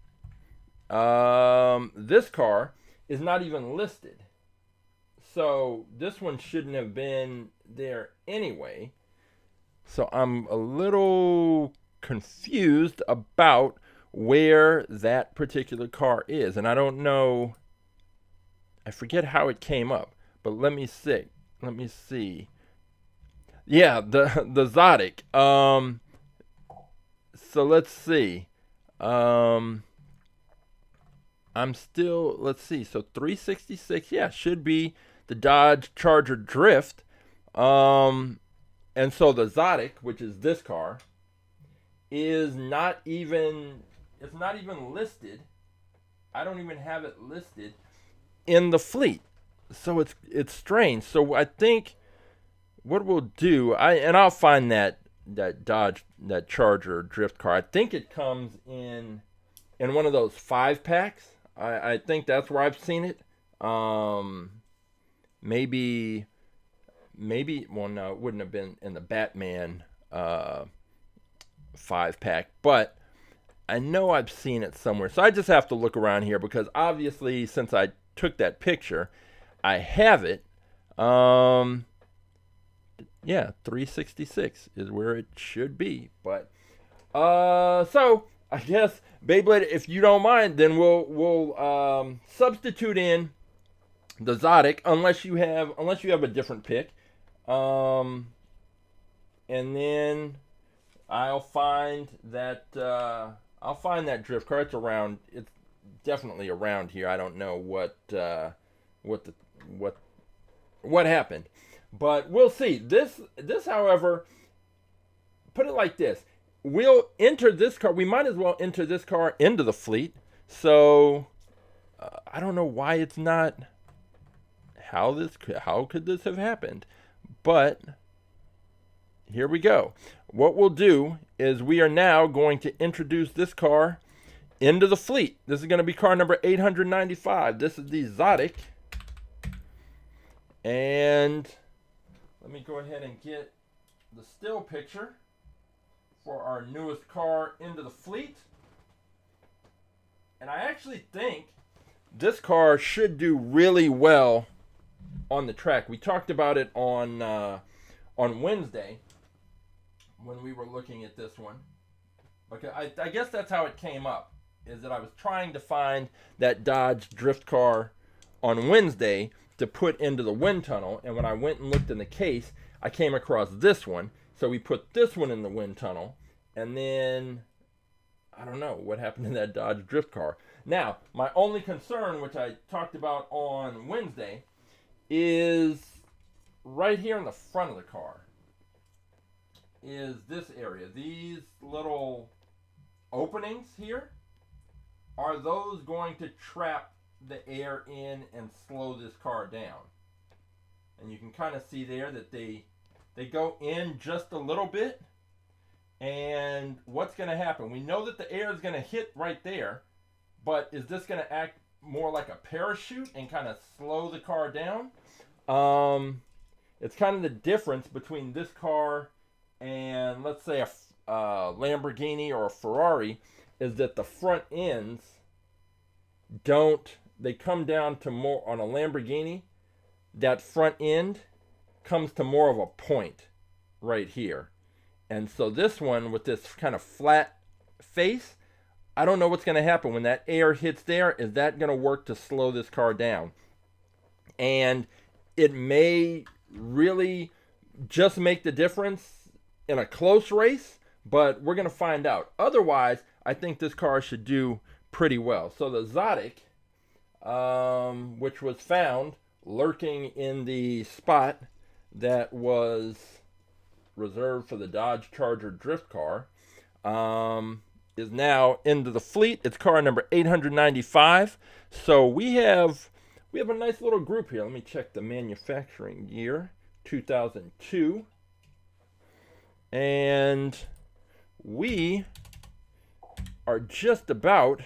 this car is not even listed. So this one shouldn't have been there anyway. So I'm a little confused about where that particular car is. And I don't know, I forget how it came up, but let me see. Yeah, the Zotic. So let's see. I'm still, let's see. So 366, yeah, should be the Dodge Charger Drift. And so the Zotic, which is this car, is not even, it's not even listed. I don't even have it listed in the fleet. So it's strange. So I think what we'll do, I'll find that Dodge, that Charger drift car. I think it comes in one of those 5-packs. I think that's where I've seen it. Maybe, well, no, it wouldn't have been in the Batman 5-pack, but I know I've seen it somewhere. So I just have to look around here because obviously since I took that picture, I have it. Yeah, 366 is where it should be. But so I guess Beyblade, if you don't mind, then we'll substitute in the Zotic unless you have a different pick. And then I'll find that drift car. It's around. It's definitely around here. I don't know what happened, but we'll see. This, however, put it like this: we'll enter this car. We might as well enter this car into the fleet. So I don't know why it's not. How could this have happened? But here we go. What we'll do is we are now going to introduce this car into the fleet. This is going to be car number 895. This is the Zotic. And let me go ahead and get the still picture for our newest car into the fleet. And I actually think this car should do really well on the track. We talked about it on Wednesday when we were looking at this one. Okay, I guess that's how it came up, is that I was trying to find that Dodge drift car on Wednesday to put into the wind tunnel, and when I went and looked in the case, I came across this one. So we put this one in the wind tunnel, and then I don't know what happened to that Dodge drift car. Now, my only concern, which I talked about on Wednesday, is right here in the front of the car. Is this area. These little openings here, are those going to trap the air in and slow this car down? And you can kind of see there that they go in just a little bit. And what's going to happen? We know that the air is going to hit right there, but is this going to act more like a parachute and kind of slow the car down? It's kind of the difference between this car and, let's say, a Lamborghini or a Ferrari, is that the front ends they come down to more. On a Lamborghini, that front end comes to more of a point right here. And so this one, with this kind of flat face, I don't know what's going to happen when that air hits there. Is that going to work to slow this car down? And it may really just make the difference in a close race, but we're going to find out. Otherwise, I think this car should do pretty well. So the Zotic, which was found lurking in the spot that was reserved for the Dodge Charger drift car, is now into the fleet. It's car number 895. So we have a nice little group here. Let me check the manufacturing year, 2002. And we are just about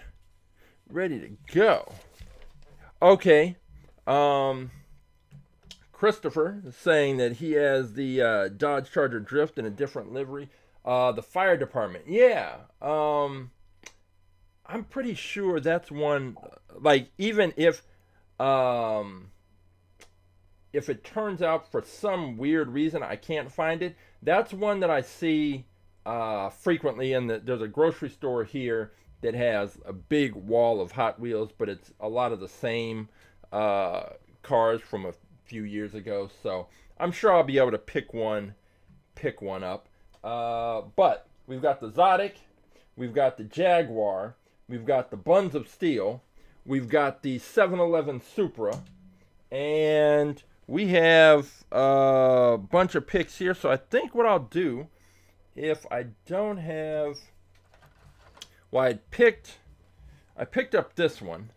ready to go. Okay. Christopher is saying that he has the Dodge Charger Drift in a different livery. The fire department. Yeah. I'm pretty sure that's one, like, even if it turns out for some weird reason I can't find it, that's one that I see frequently there's a grocery store here that has a big wall of Hot Wheels, but it's a lot of the same cars from a few years ago, so I'm sure I'll be able to pick one up. But we've got the Zotic, we've got the Jaguar, we've got the Buns of Steel, we've got the 711 Supra, and we have a bunch of picks here. So I think what I'll do, if I don't have, well, I picked up this one.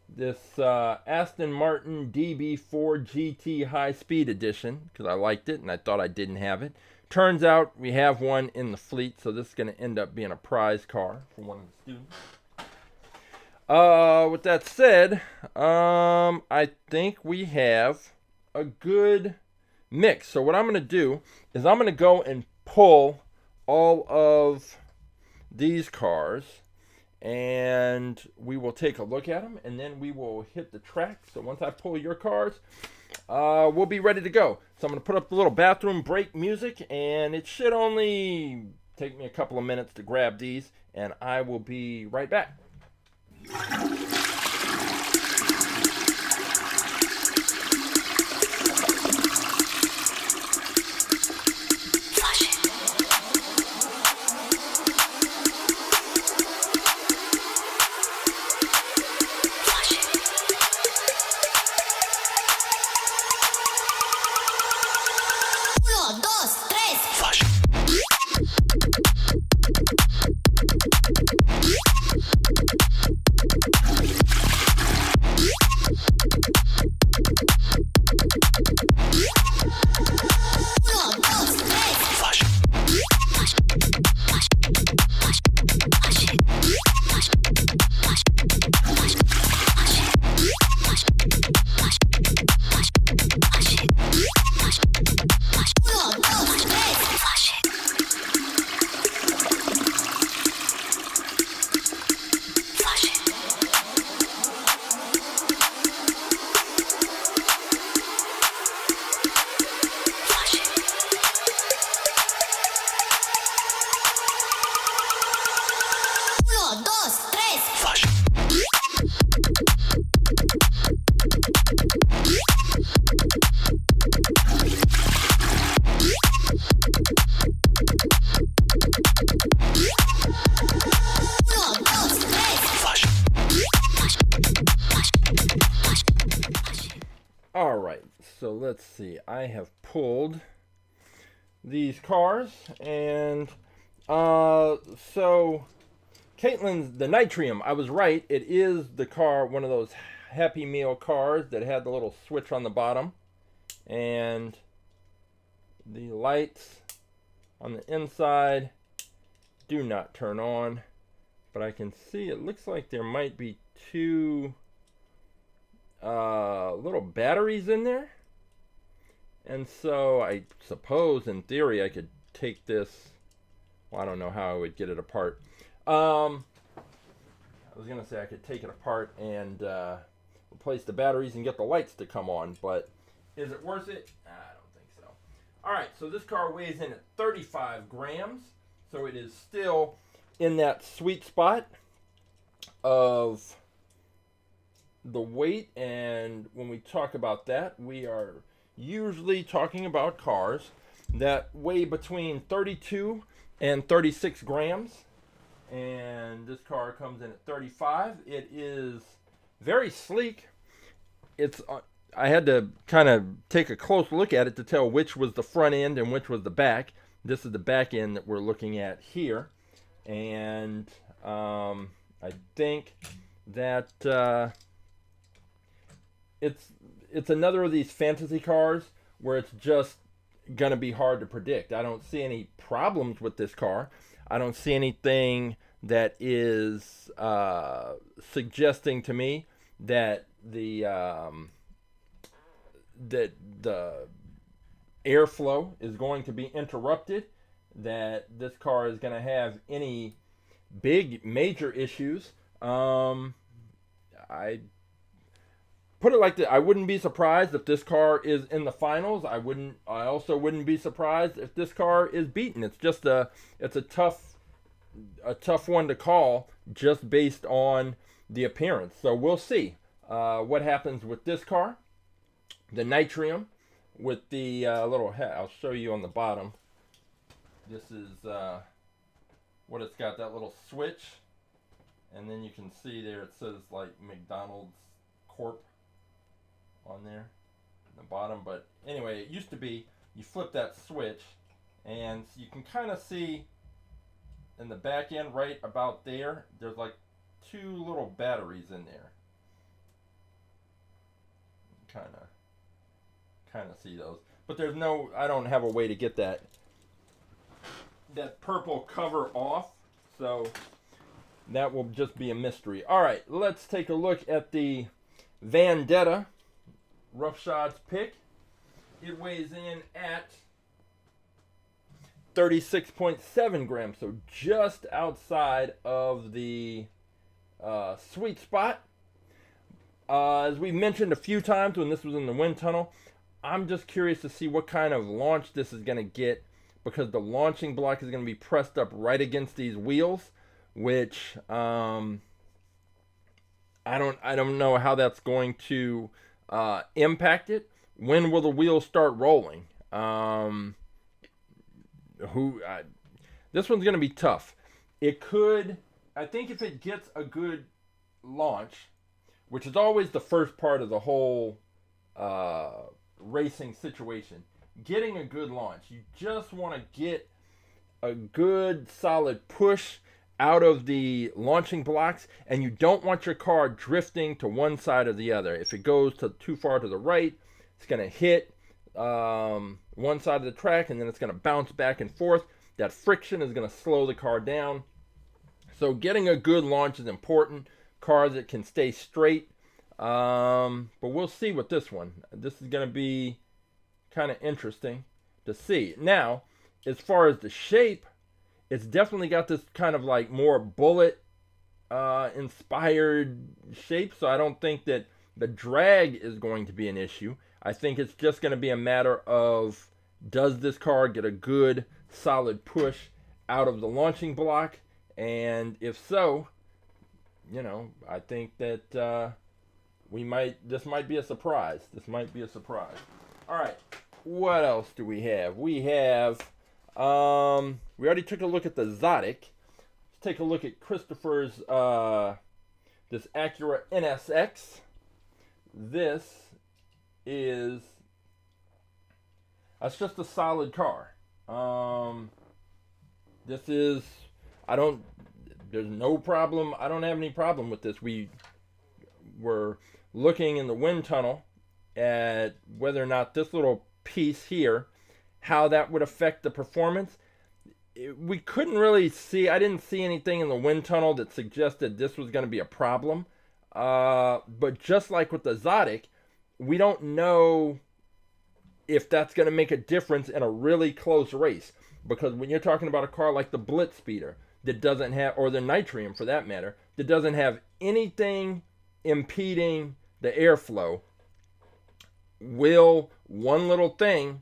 This Aston Martin DB4 GT High Speed Edition, because I liked it and I thought I didn't have it. Turns out we have one in the fleet, so this is going to end up being a prize car for one of the students. With that said, I think we have a good mix. So what I'm going to do is I'm going to go and pull all of these cars, and we will take a look at them, and then we will hit the track. So once I pull your cars, we'll be ready to go. So I'm going to put up the little bathroom break music, and it should only take me a couple of minutes to grab these, and I will be right back. so let's see. I have pulled these cars, and so Caitlin's the Nitrium. I was right. It is the car, one of those Happy Meal cars that had the little switch on the bottom, and the lights on the inside do not turn on, but I can see it looks like there might be two little batteries in there. And so I suppose in theory I could take this, well, I don't know how I would get it apart. I was gonna say I could take it apart and replace the batteries and get the lights to come on, but is it worth it? I don't think so. Alright, so this car weighs in at 35 grams, so it is still in that sweet spot of the weight, and when we talk about that, we are usually talking about cars that weigh between 32 and 36 grams, and this car comes in at 35. It is very sleek. It's I had to kind of take a close look at it to tell which was the front end and which was the back. This is the back end that we're looking at here, and I think that it's another of these fantasy cars where it's just gonna be hard to predict. I don't see any problems with this car. I don't see anything that is suggesting to me that the airflow is going to be interrupted, that this car is going to have any big major issues. I put it like that. I wouldn't be surprised if this car is in the finals. I also wouldn't be surprised if this car is beaten. It's just it's a tough one to call just based on the appearance. So we'll see what happens with this car. The Nitrium with the little head. I'll show you on the bottom. This is what it's got, that little switch. And then you can see there it says like McDonald's Corp on there in the bottom. But anyway, it used to be you flip that switch and you can kind of see in the back end right about there, there's like two little batteries in there. Kind of see those, but there's no, I don't have a way to get that purple cover off, so that will just be a mystery. All right, let's take a look at the Vendetta Roughshods pick. It weighs in at 36.7 grams, so just outside of the sweet spot. As we mentioned a few times when this was in the wind tunnel, I'm just curious to see what kind of launch this is going to get, because the launching block is going to be pressed up right against these wheels, which I don't know how that's going to impact it. When will the wheels start rolling? This one's going to be tough. It could, I think if it gets a good launch, which is always the first part of the whole racing situation, getting a good launch. You just want to get a good solid push out of the launching blocks, and you don't want your car drifting to one side or the other. If it goes too far to the right, it's going to hit one side of the track, and then it's going to bounce back and forth. That friction is going to slow the car down. So getting a good launch is important. Cars that can stay straight. But we'll see with this one. This is going to be kind of interesting to see. Now, as far as the shape, it's definitely got this kind of like more bullet inspired shape. So I don't think that the drag is going to be an issue. I think it's just going to be a matter of, does this car get a good solid push out of the launching block? And if so, you know, I think that this might be a surprise. This might be a surprise. All right, what else do we have? We have, we already took a look at the Zotic. Let's take a look at Christopher's, this Acura NSX. This is That's just a solid car. This is, I don't, there's no problem. I don't have any problem with this. We were looking in the wind tunnel at whether or not this little piece here, how that would affect the performance. We couldn't really see, I didn't see anything in the wind tunnel that suggested this was going to be a problem. But just like with the Zotic, we don't know if that's going to make a difference in a really close race. Because when you're talking about a car like the BlitzSpeeder that doesn't have, or the Nitrium for that matter, that doesn't have anything impeding the airflow, will one little thing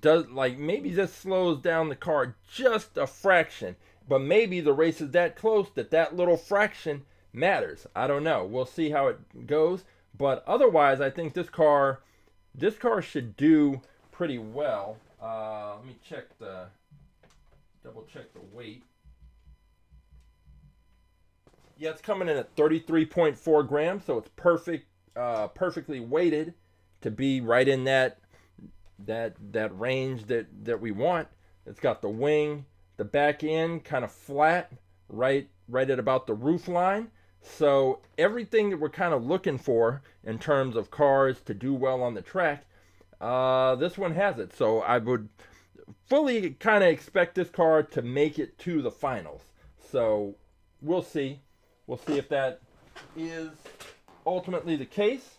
does, like, maybe this slows down the car just a fraction, but maybe the race is that close that that little fraction matters. I don't know. We'll see how it goes. But otherwise, I think this car should do pretty well. Let me double check the weight. Yeah, it's coming in at 33.4 grams, so it's perfectly weighted to be right in that range that we want. It's got the wing, the back end kind of flat, right at about the roof line. So everything that we're kind of looking for in terms of cars to do well on the track, this one has it. So I would fully kind of expect this car to make it to the finals. So we'll see. We'll see if that is ultimately the case.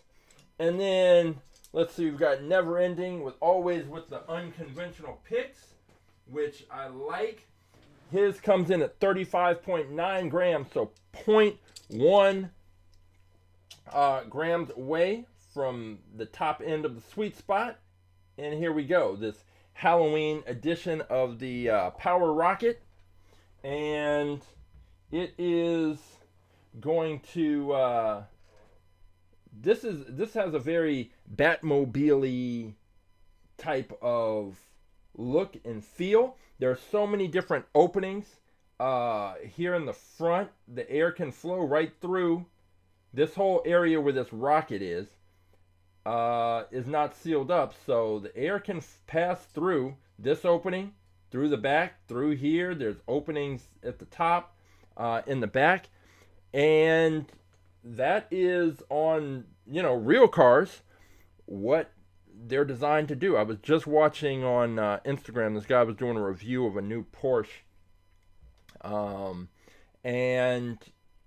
And then let's see, we've got Never Ending with the unconventional picks, which I like. His comes in at 35.9 grams, so 0.1 grams away from the top end of the sweet spot. And here we go, this Halloween edition of the Power Rocket. And it is going to this has a very Batmobile-y type of look and feel. There are so many different openings here in the front. The air can flow right through. This whole area where this rocket is not sealed up, so the air can pass through this opening, through the back, through here. There's openings at the top, in the back, and that is on, real cars, what they're designed to do. I was just watching on Instagram, this guy was doing a review of a new Porsche, and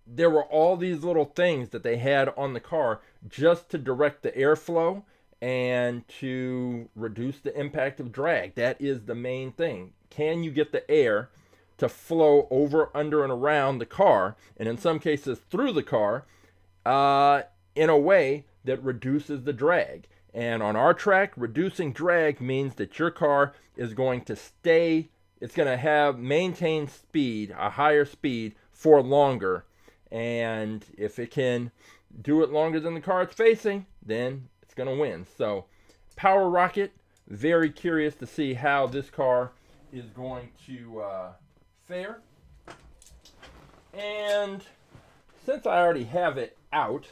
there were all these little things that they had on the car just to direct the airflow and to reduce the impact of drag. That is the main thing. Can you get the air to flow over, under, and around the car, and in some cases through the car, in a way that reduces the drag? And on our track, reducing drag means that your car is going to it's going to maintain speed, a higher speed, for longer. And if it can do it longer than the car it's facing, then it's going to win. So, Power Rocket, very curious to see how this car is going to fare. And since I already have it out,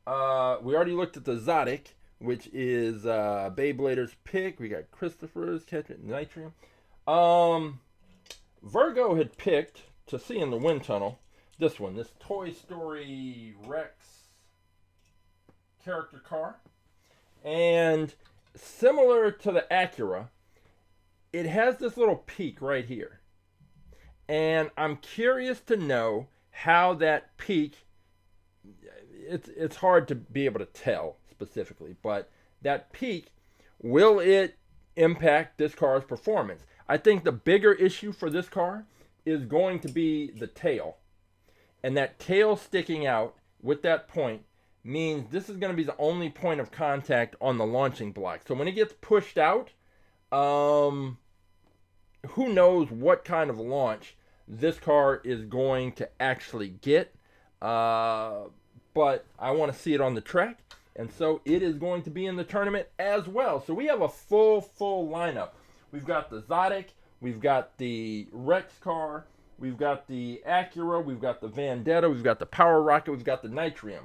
we already looked at the Zotic, which is Beyblader's pick. We got Christopher's catch at Nitrium. Virgo had picked, to see in the wind tunnel, this Toy Story Rex character car. And similar to the Acura, it has this little peak right here. And I'm curious to know how that peak, it's hard to be able to tell specifically, but that peak, will it impact this car's performance? I think the bigger issue for this car is going to be the tail. And that tail sticking out with that point means this is going to be the only point of contact on the launching block. So when it gets pushed out, who knows what kind of launch this car is going to actually get. But I want to see it on the track. And so it is going to be in the tournament as well. So we have a full lineup. We've got the Zotic, we've got the Rex car, we've got the Acura, we've got the Vendetta, we've got the Power Rocket, we've got the Nitrium.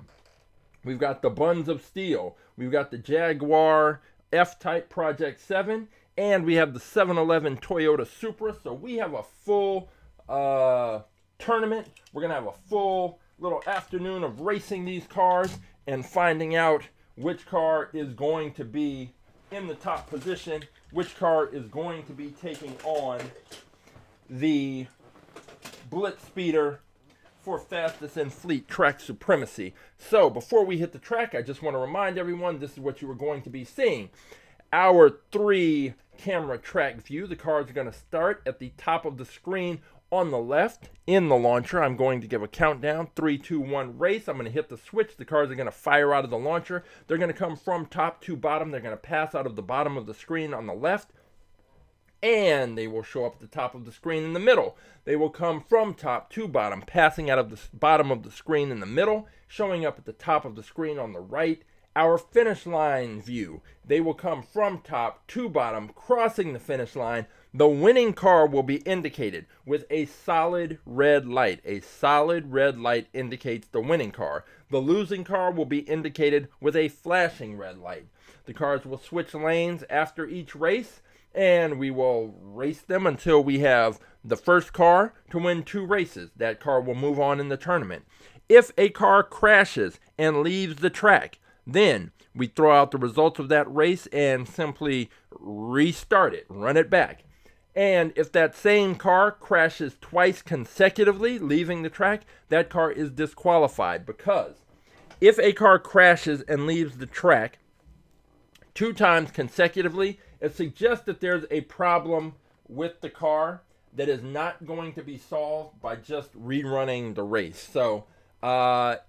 We've got the Buns of Steel, we've got the Jaguar F-Type Project 7, and we have the 7-Eleven Toyota Supra. So we have a full tournament. We're going to have a full little afternoon of racing these cars and finding out which car is going to be in the top position, which car is going to be taking on the BlitzSpeeder for fastest in fleet track supremacy. So before we hit the track, I just want to remind everyone this is what you are going to be seeing. Our 3-camera track view. The cars are going to start at the top of the screen on the left in the launcher. I'm going to give a countdown, 3, 2, 1, race. I'm going to hit the switch. The cars are going to fire out of the launcher. They're going to come from top to bottom. They're going to pass out of the bottom of the screen on the left, and they will show up at the top of the screen in the middle. They will come from top to bottom, passing out of the bottom of the screen in the middle, showing up at the top of the screen on the right. Our finish line view. They will come from top to bottom, crossing the finish line. The winning car will be indicated with a solid red light. A solid red light indicates the winning car. The losing car will be indicated with a flashing red light. The cars will switch lanes after each race, and we will race them until we have the first car to win 2 races. That car will move on in the tournament. If a car crashes and leaves the track, then we throw out the results of that race and simply restart it, run it back. And if that same car crashes twice consecutively, leaving the track, that car is disqualified, because if a car crashes and leaves the track 2 times consecutively, it suggests that there's a problem with the car that is not going to be solved by just rerunning the race. So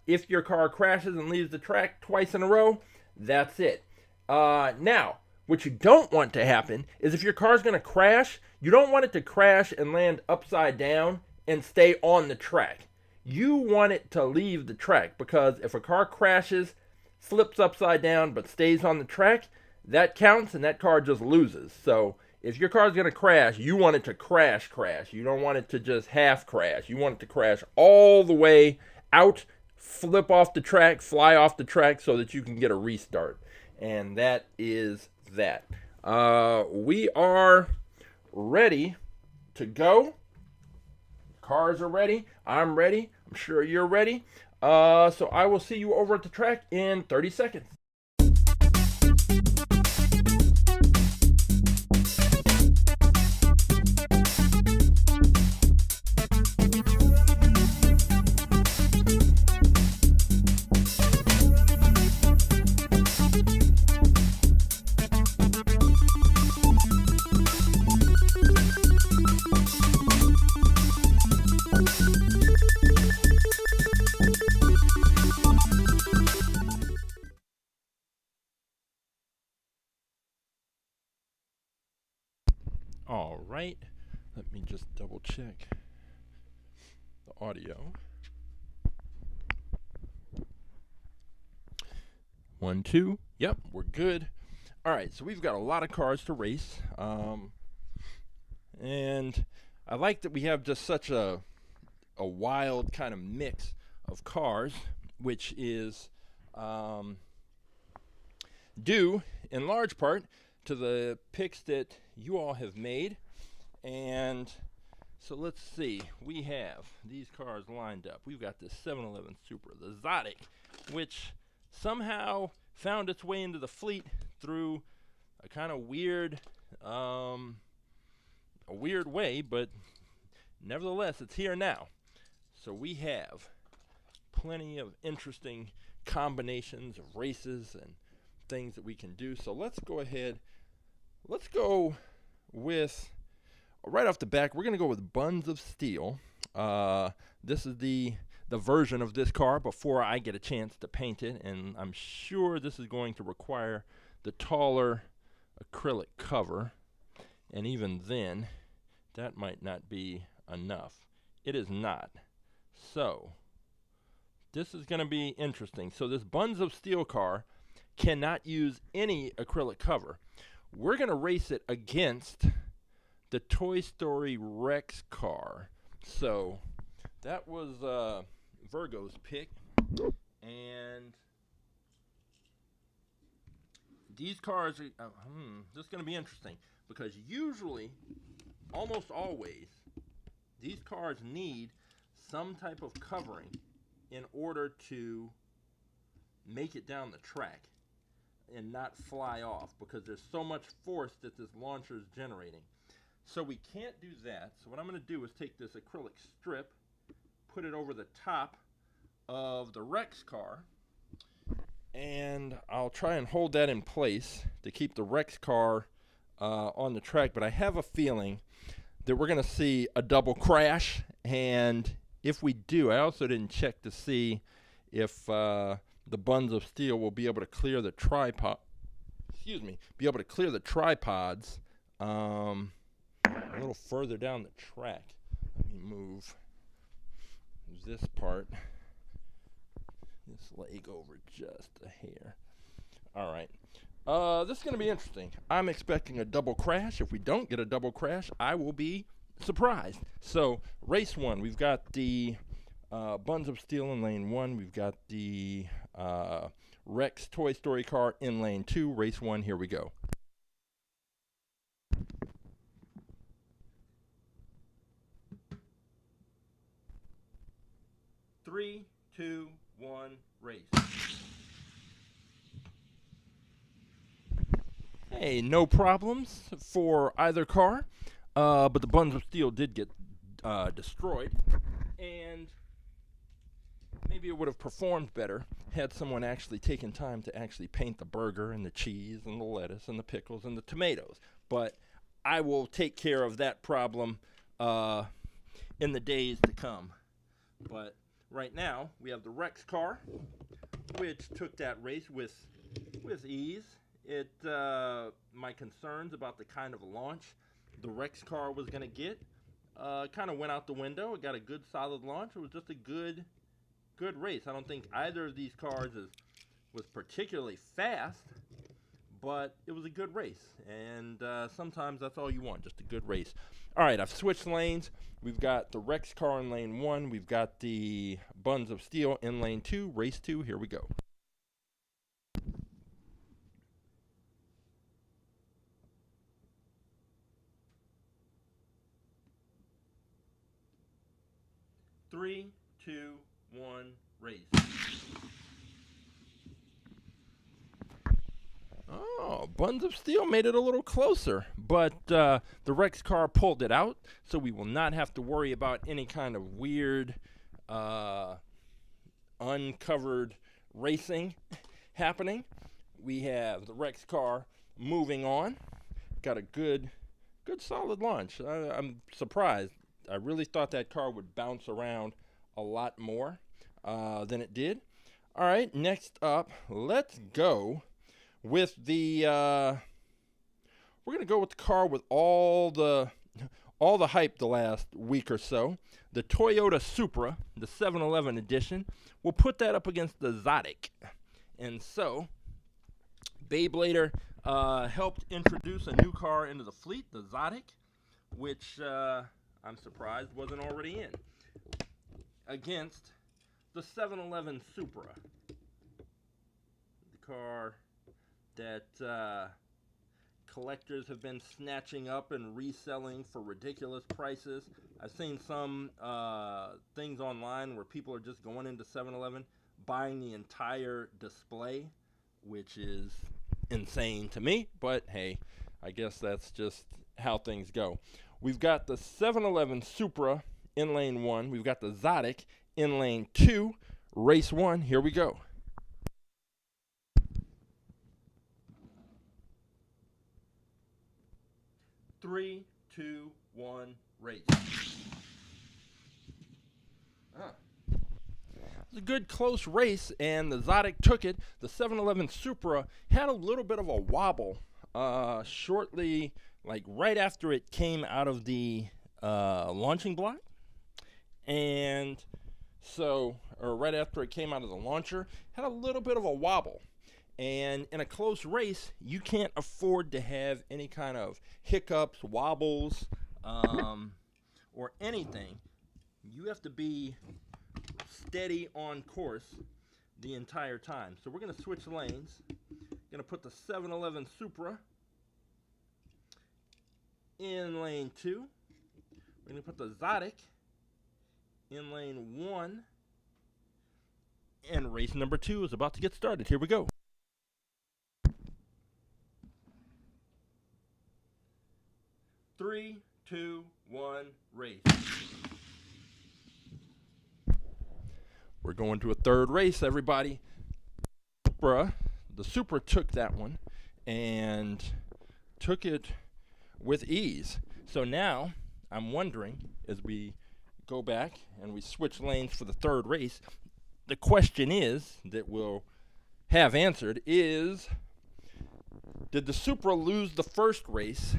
if your car crashes and leaves the track twice in a row, that's it. Now, what you don't want to happen is if your car's going to crash, you don't want it to crash and land upside down and stay on the track. You want it to leave the track, because if a car crashes, flips upside down, but stays on the track, that counts and that car just loses. So if your car's going to crash, you want it to crash. You don't want it to just half crash. You want it to crash all the way out, flip off the track, fly off the track, so that you can get a restart. And that is that. We are ready to go. Cars are ready. I'm ready. I'm sure you're ready. So I will see you over at the track in 30 seconds. All right, let me just double check the audio. 1, 2, yep, we're good. All right, so we've got a lot of cars to race, and I like that we have just such a wild kind of mix of cars, which is due in large part to the picks that you all have made. And so let's see, we have these cars lined up. We've got the 7-Eleven Supra, the Zotic, which somehow found its way into the fleet through a kind of weird way, but nevertheless it's here now. So we have plenty of interesting combinations of races and things that we can do. So let's go ahead. Let's go with, right off the back, we're going to go with Buns of Steel. This is the version of this car before I get a chance to paint it, and I'm sure this is going to require the taller acrylic cover, and even then, that might not be enough. It is not. So, this is going to be interesting. So this Buns of Steel car cannot use any acrylic cover. We're going to race it against the Toy Story Rex car. So that was Virgo's pick. And these cars are, this is going to be interesting. because usually, almost always, these cars need some type of covering in order to make it down the track and not fly off, because there's so much force that this launcher is generating. So we can't do that. So what I'm going to do is take this acrylic strip, put it over the top of the Rex car, and I'll try and hold that in place to keep the Rex car on the track. But I have a feeling that we're going to see a double crash, and if we do, I also didn't check to see if the Buns of Steel will be able to clear the tripod. Excuse me, be able to clear the tripods a little further down the track. Let me move this part, this leg over just a hair. All right. This is going to be interesting. I'm expecting a double crash. If we don't get a double crash, I will be surprised. So, race one, we've got the Buns of Steel in lane 1. We've got the Rex Toy Story car in lane 2. Race 1, here we go. Three, two, one, race. Hey, no problems for either car, but the Buns of Steel did get destroyed, and maybe it would have performed better had someone actually taken time to actually paint the burger and the cheese and the lettuce and the pickles and the tomatoes. But I will take care of that problem in the days to come. But right now, we have the Rex car, which took that race with ease. My concerns about the kind of launch the Rex car was going to get kind of went out the window. It got a good solid launch. It was just a good race. I don't think either of these cars was particularly fast, but it was a good race, and sometimes that's all you want, just a good race. All right, I've switched lanes. We've got the Rex car in lane 1. We've got the Buns of Steel in lane 2. Race 2, here we go. Three, two, one, race. Oh, Buns of Steel made it a little closer, but the Rex car pulled it out, so we will not have to worry about any kind of weird uncovered racing happening. We have the Rex car moving on. Got a good solid launch. I'm surprised. I really thought that car would bounce around a lot more than it did. All right, next up, let's go with the we're going to go with the car with all the hype the last week or so, the Toyota Supra, the 711 edition. We'll put that up against the Zotic. And so Beyblader helped introduce a new car into the fleet, the Zotic, which I'm surprised wasn't already in, against the 711 Supra, the car that collectors have been snatching up and reselling for ridiculous prices. I've seen some things online where people are just going into 711, buying the entire display, which is insane to me, but hey, I guess that's just how things go. We've got the 711 Supra in lane 1. We've got the Zotic in lane 2. Race 1, here we go. Three, two, one, race. It was a good close race, and the Zotic took it. The 711 Supra had a little bit of a wobble shortly, like right after it came out of the launching block. And so, or right after it came out of the launcher, had a little bit of a wobble. And in a close race, you can't afford to have any kind of hiccups, wobbles, or anything. You have to be steady on course the entire time. So we're going to switch lanes. Going to put the 711 Supra in lane 2. We're going to put the Zotic in lane 1. And race number 2 is about to get started. Here we go. Three, two, one, race. We're going to a third race, everybody. The Supra took that one and took it with ease. So now I'm wondering, as we go back and we switch lanes for the third race, the question is that we'll have answered is, did the Supra lose the first race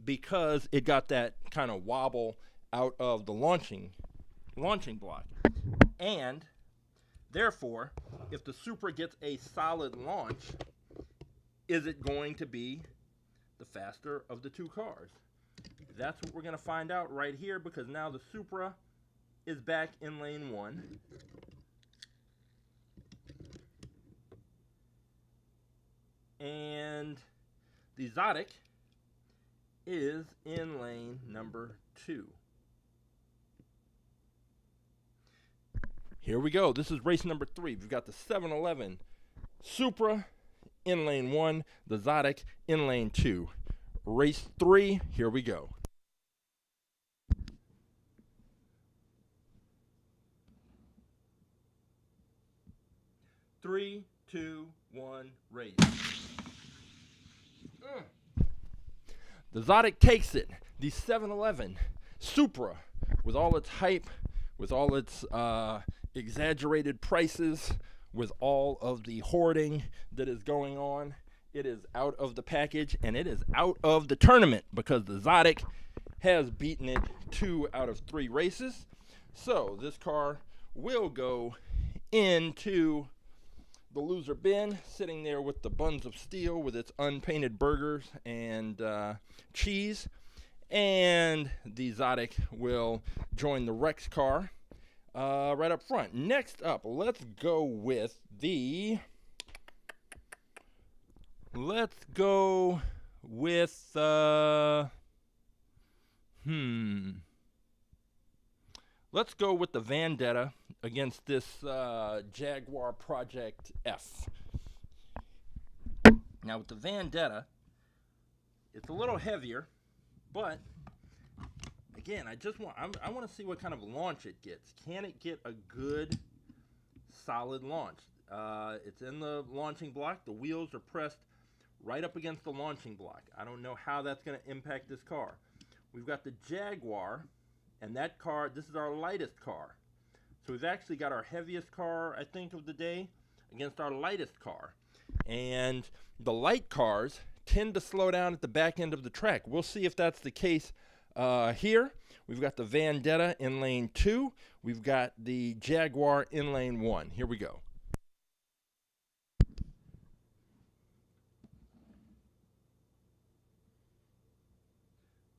because it got that kind of wobble out of the launching block? And therefore, if the Supra gets a solid launch, is it going to be the faster of the two cars? That's what we're going to find out right here, because now the Supra is back in lane 1. And the Zotic is in lane number 2. Here we go. This is race number 3. We've got the 711 Supra in lane 1, the Zotic in lane 2. Race 3, here we go. Three, two, one, race. The Zotic takes it. The 711 Supra, with all its hype, with all its exaggerated prices, with all of the hoarding that is going on, it is out of the package and it is out of the tournament, because the Zotic has beaten it 2 out of 3 races. So this car will go into the loser bin, sitting there with the Buns of Steel with its unpainted burgers and cheese. And the Zotic will join the Rex car right up front. Next up, let's go with the... Let's go with... Let's go with the Vendetta against this Jaguar Project F. Now with the Vendetta, it's a little heavier, but again, I want to see what kind of launch it gets. Can it get a good, solid launch? It's in the launching block. The wheels are pressed right up against the launching block. I don't know how that's going to impact this car. We've got the Jaguar. And that car, this is our lightest car. So we've actually got our heaviest car, I think, of the day against our lightest car. And the light cars tend to slow down at the back end of the track. We'll see if that's the case here. We've got the Vandetta in lane 2. We've got the Jaguar in lane 1. Here we go.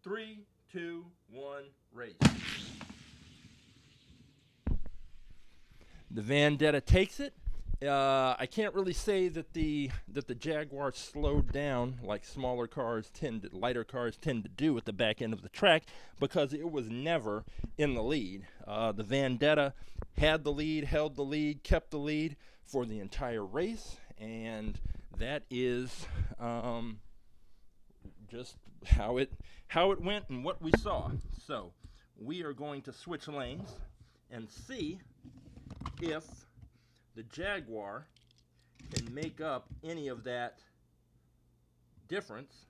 Three, two, one, race. The Vendetta takes it. I can't really say that the Jaguar slowed down like lighter cars tend to do at the back end of the track, because it was never in the lead. The Vendetta had the lead, held the lead, kept the lead for the entire race, and that is just how it went and what we saw. So we are going to switch lanes and see if the Jaguar can make up any of that difference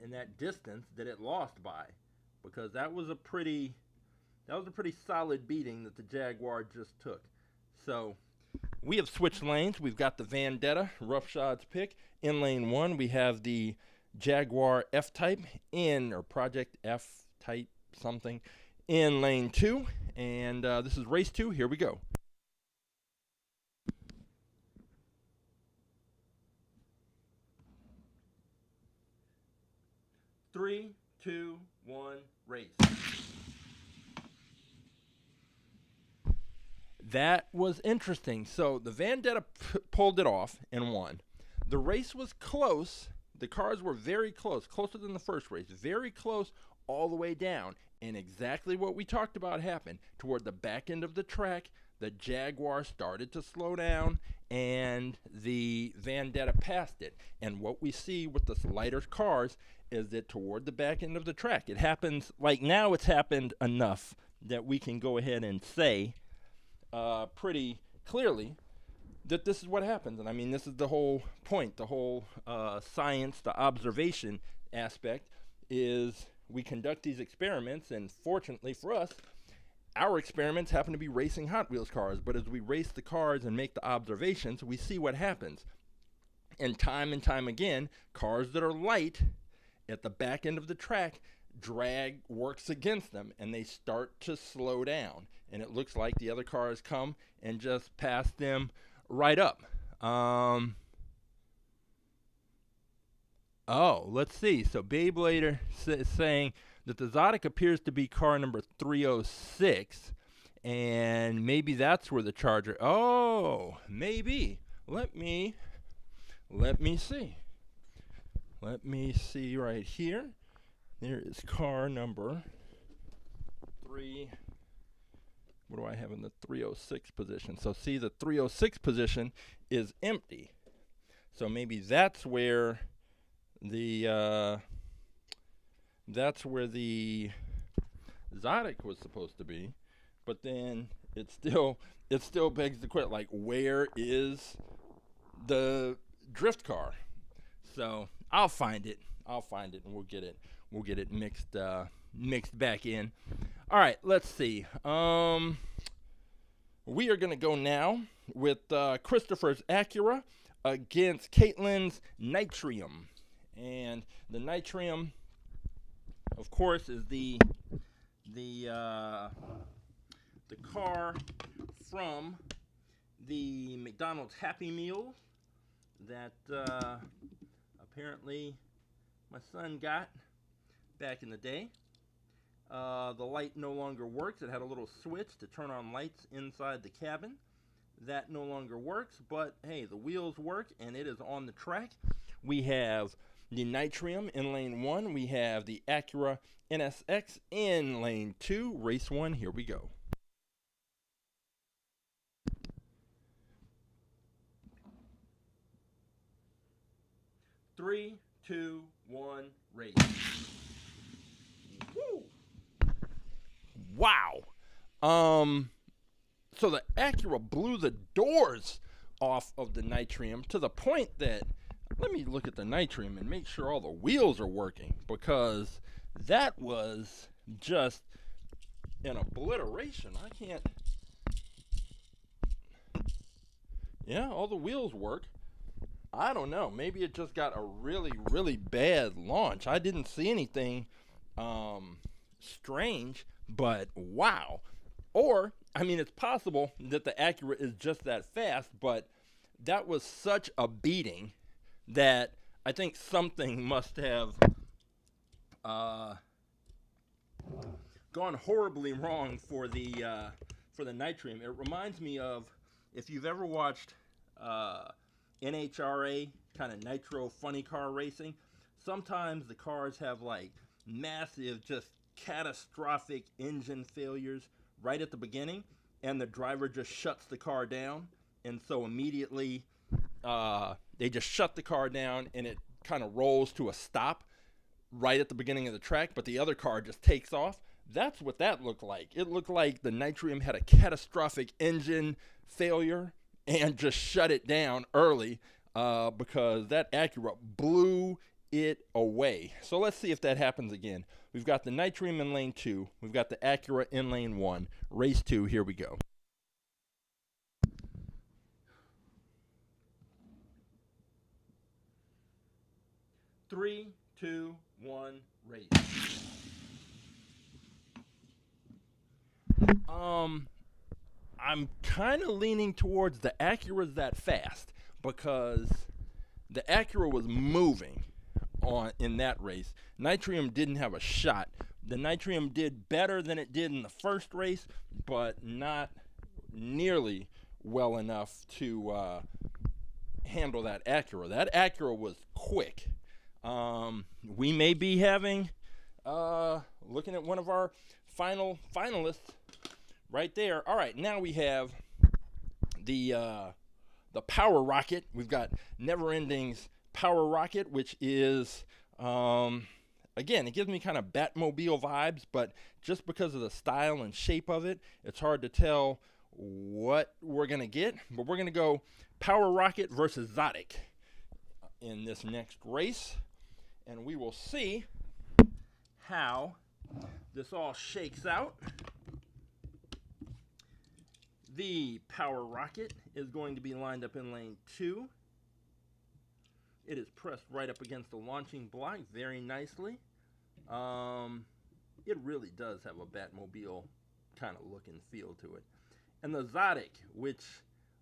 in that distance that it lost by, because that was a pretty solid beating that the Jaguar just took. So we have switched lanes. We've got the Vendetta, roughshods pick. In lane 1, we have the Jaguar F-Type or Project F-Type something in lane 2. And this is race 2. Here we go. Three, two, one, race. That was interesting. So the Vendetta pulled it off and won. The race was close, The cars were very close, closer than the first race, very close all the way down. And exactly what we talked about happened. Toward the back end of the track, the Jaguar started to slow down and the Vendetta passed it. And what we see with the lighter cars is that toward the back end of the track, it happens, like now it's happened enough that we can go ahead and say pretty clearly that this is what happens. And I mean, this is the whole point, the whole science, the observation aspect is we conduct these experiments, and fortunately for us, our experiments happen to be racing Hot Wheels cars. But as we race the cars and make the observations, we see what happens. And time again, cars that are light at the back end of the track, drag works against them and they start to slow down. And it looks like the other cars come and just pass them right up. Let's see. So Beyblader is saying that the Zotic appears to be car number 306, and maybe that's where the Charger. Oh, maybe. Let me see. Let me see right here. There is car number 3. What do I have in the 306 position? So see, the 306 position is empty. So maybe that's where the Zotic was supposed to be. But then it still begs the question, like, where is the drift car? So I'll find it and we'll get it mixed back in. All right, let's see. We are going to go now with Christopher's Acura against Caitlin's Nitrium. And the Nitrium, of course, is the car from the McDonald's Happy Meal that apparently my son got back in the day. The light no longer works. It had a little switch to turn on lights inside the cabin. That no longer works, but hey, the wheels work and it is on the track. We have the Nitrium in lane 1. We have the Acura NSX in lane 2. Race 1, here we go. Three, two, one, race. Woo! Wow. So the Acura blew the doors off of the Nitrium to the point that, let me look at the Nitrium and make sure all the wheels are working, because that was just an obliteration. I can't. Yeah, all the wheels work. I don't know. Maybe it just got a really, really bad launch. I didn't see anything strange, but wow. Or, I mean, it's possible that the Acura is just that fast, but that was such a beating that I think something must have gone horribly wrong for the Nitrium. It reminds me of, if you've ever watched NHRA kind of nitro funny car racing, sometimes the cars have like massive, just catastrophic engine failures right at the beginning, and the driver just shuts the car down, and so immediately they just shut the car down and it kind of rolls to a stop right at the beginning of the track, but the other car just takes off. That's what that looked like. It looked like the Nitrium had a catastrophic engine failure and just shut it down early because that Acura blew it away. So let's see if that happens again. We've got the Nitrium in lane 2. We've got the Acura in lane 1. Race 2, here we go. Three, two, one, race. I'm kind of leaning towards the Acura's that fast, because the Acura was moving in that race. Nitrium didn't have a shot. The Nitrium did better than it did in the first race, but not nearly well enough to handle that Acura. That Acura was quick. We may be having, looking at one of our finalists right there. All right, now we have the Power Rocket. We've got Never Ending's Power Rocket, which is, again, it gives me kind of Batmobile vibes, but just because of the style and shape of it, it's hard to tell what we're going to get. But we're going to go Power Rocket versus Zotic in this next race, and we will see how this all shakes out. The Power Rocket is going to be lined up in lane 2. It is pressed right up against the launching block very nicely. It really does have a Batmobile kind of look and feel to it. And the Zotic, which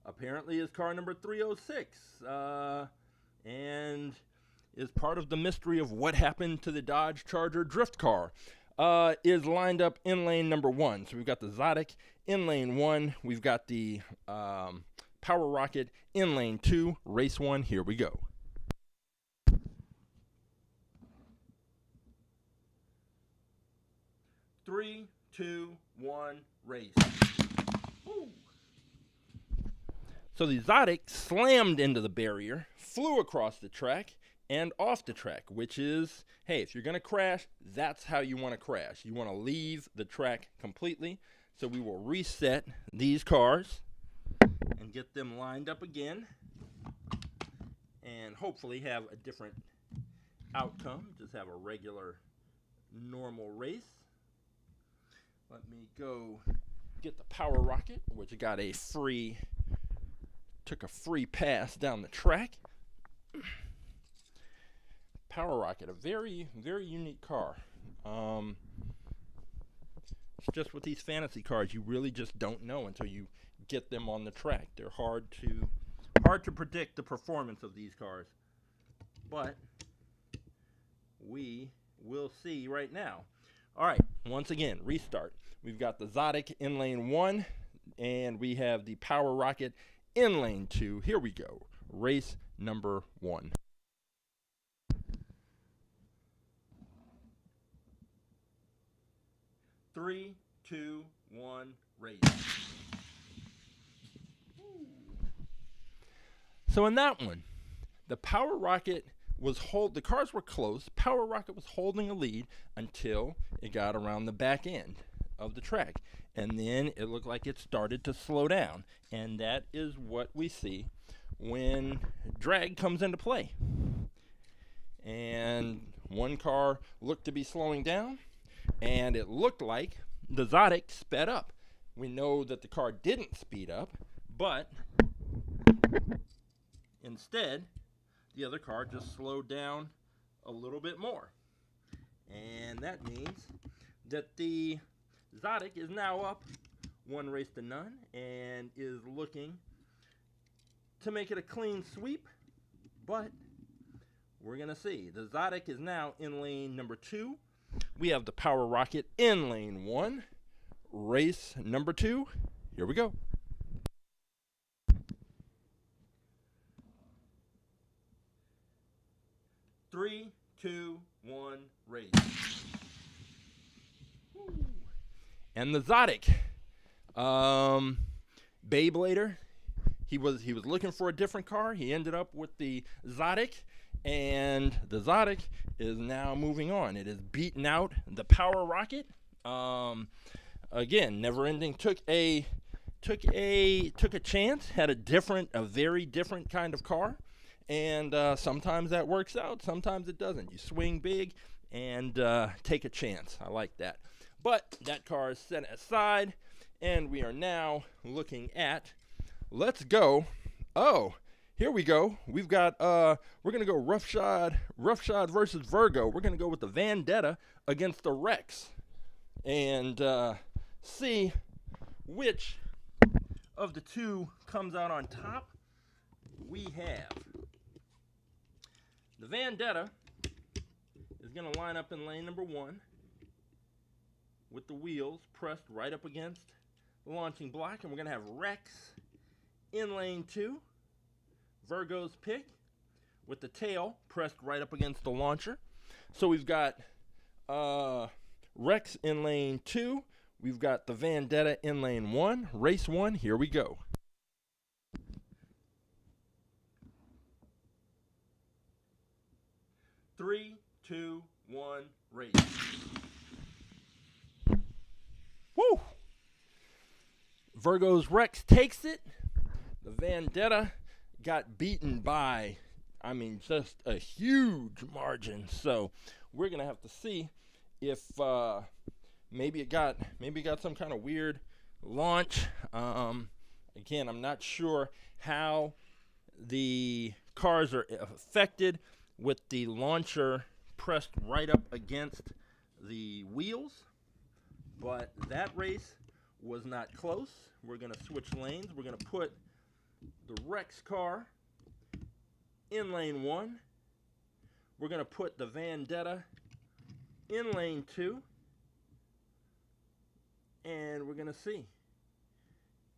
apparently is car number 306, and is part of the mystery of what happened to the Dodge Charger drift car, is lined up in lane number 1. So we've got the Zotic in lane 1. We've got the Power Rocket in lane 2. Race 1, here we go. Three, two, one, race. Woo. So the Zotic slammed into the barrier, flew across the track, and off the track, which is, hey, if you're going to crash, that's how you want to crash. You want to leave the track completely. So we will reset these cars and get them lined up again and hopefully have a different outcome. Just have a regular, normal race. Let me go get the Power Rocket, which got a free, took a free pass down the track. Power Rocket, a very, very unique car. It's just with these fantasy cars, you really just don't know until you get them on the track. They're hard to predict the performance of these cars, but we will see right now. All right, once again, restart. We've got the Zotic in lane 1, and we have the Power Rocket in lane 2. Here we go. Race number 1. Three, two, one, race. So in that one, the Power Rocket the cars were close. Power Rocket was holding a lead until it got around the back end of the track. And then it looked like it started to slow down. And that is what we see when drag comes into play. And one car looked to be slowing down, and it looked like the Zotic sped up. We know that the car didn't speed up, but instead, the other car just slowed down a little bit more. And that means that the Zotic is now up 1-0 and is looking to make it a clean sweep, but we're going to see. The Zotic is now in lane number 2. We have the Power Rocket in lane 1. Race number 2. Here we go. Three, two, one, race. Woo. And the Zotic, Beyblader, he was looking for a different car. He ended up with the Zotic, and the Zotic is now moving on. It has beaten out the Power Rocket. Again, Never Ending took a chance, had a very different kind of car. And sometimes that works out, sometimes it doesn't. You swing big and take a chance. I like that. But that car is set aside, and we are now looking at, let's go. Oh, here we go. We've got, we're going to go roughshod versus Virgo. We're going to go with the Vandetta against the Rex and see which of the two comes out on top. We have the Vendetta is going to line up in lane number 1 with the wheels pressed right up against the launching block. And we're going to have Rex in lane 2, Virgo's pick, with the tail pressed right up against the launcher. So we've got Rex in lane 2. We've got the Vendetta in lane 1. Race 1, here we go. Three, two, one, race. Woo! Virgo's Rex takes it. The Vendetta got beaten by, I mean, just a huge margin. So we're gonna have to see if maybe it got some kind of weird launch. Again, I'm not sure how the cars are affected with the launcher pressed right up against the wheels, but that race was not close. We're gonna switch lanes. We're gonna put the Rex car in lane 1. We're gonna put the Vendetta in lane 2, and we're gonna see.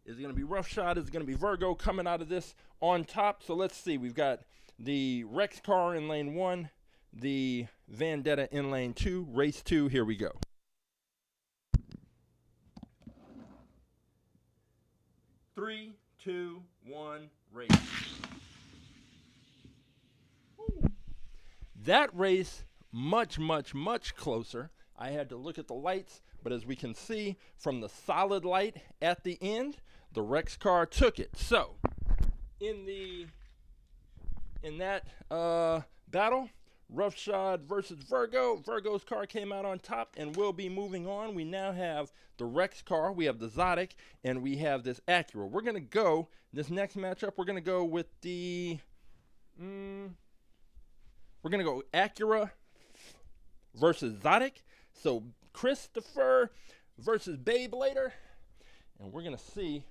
Is it gonna be roughshod? Is it gonna be Virgo coming out of this on top? So let's see. We've got the Rex car in lane 1, the Vendetta in lane 2, race 2, here we go. Three, two, one, race. Ooh. That race, much closer. I had to look at the lights, but as we can see from the solid light at the end, the Rex car took it. So, in that battle, roughshod versus Virgo. Virgo's car came out on top, and we'll be moving on. We now have the Rex car, we have the Zotic, and we have this Acura. We're going to go, this next matchup, we're going to go with the, we're going to go Acura versus Zotic. So Christopher versus Babe later, and we're going to see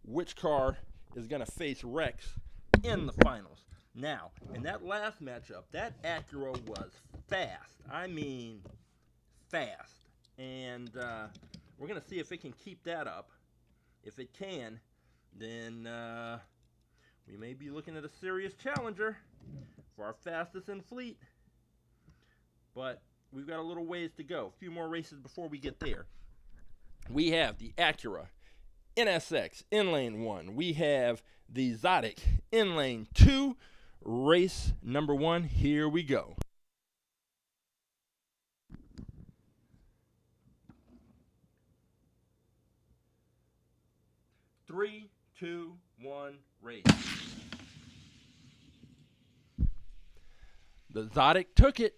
which car is going to face Rex in the finals. Now, in that last matchup, that Acura was fast. I mean, fast. And we're going to see if it can keep that up. If it can, then we may be looking at a serious challenger for our fastest in fleet. But we've got a little ways to go. A few more races before we get there. We have the Acura NSX in lane 1. We have the Zotic in lane 2. Race number 1, here we go. Three, two, one, race. The Zotic took it,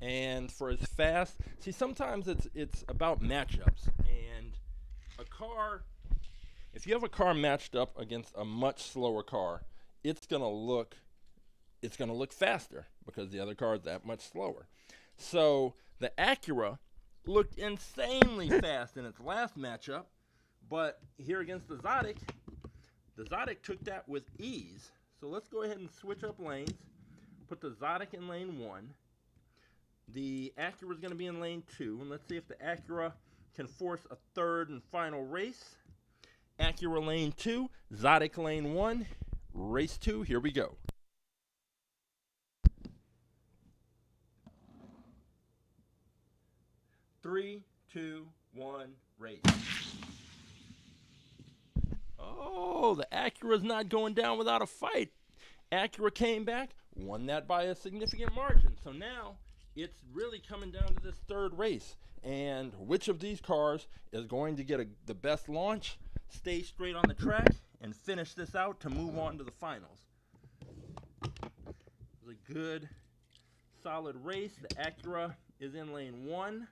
and for as fast, see, sometimes it's about matchups, and a car, if you have a car matched up against a much slower car, it's gonna look faster because the other car is that much slower. So the Acura looked insanely fast in its last matchup, but here against the Zotic took that with ease. So let's go ahead and switch up lanes. Put the Zotic in lane 1. The Acura is going to be in lane 2, and let's see if the Acura can force a third and final race. Acura lane 2, Zotic lane 1, race 2, here we go. Three, two, one, race. Oh, the Acura's not going down without a fight. Acura came back, won that by a significant margin. So now it's really coming down to this third race. And which of these cars is going to get the best launch, stay straight on the track, and finish this out to move on to the finals. It was a good, solid race. The Acura is in lane 1.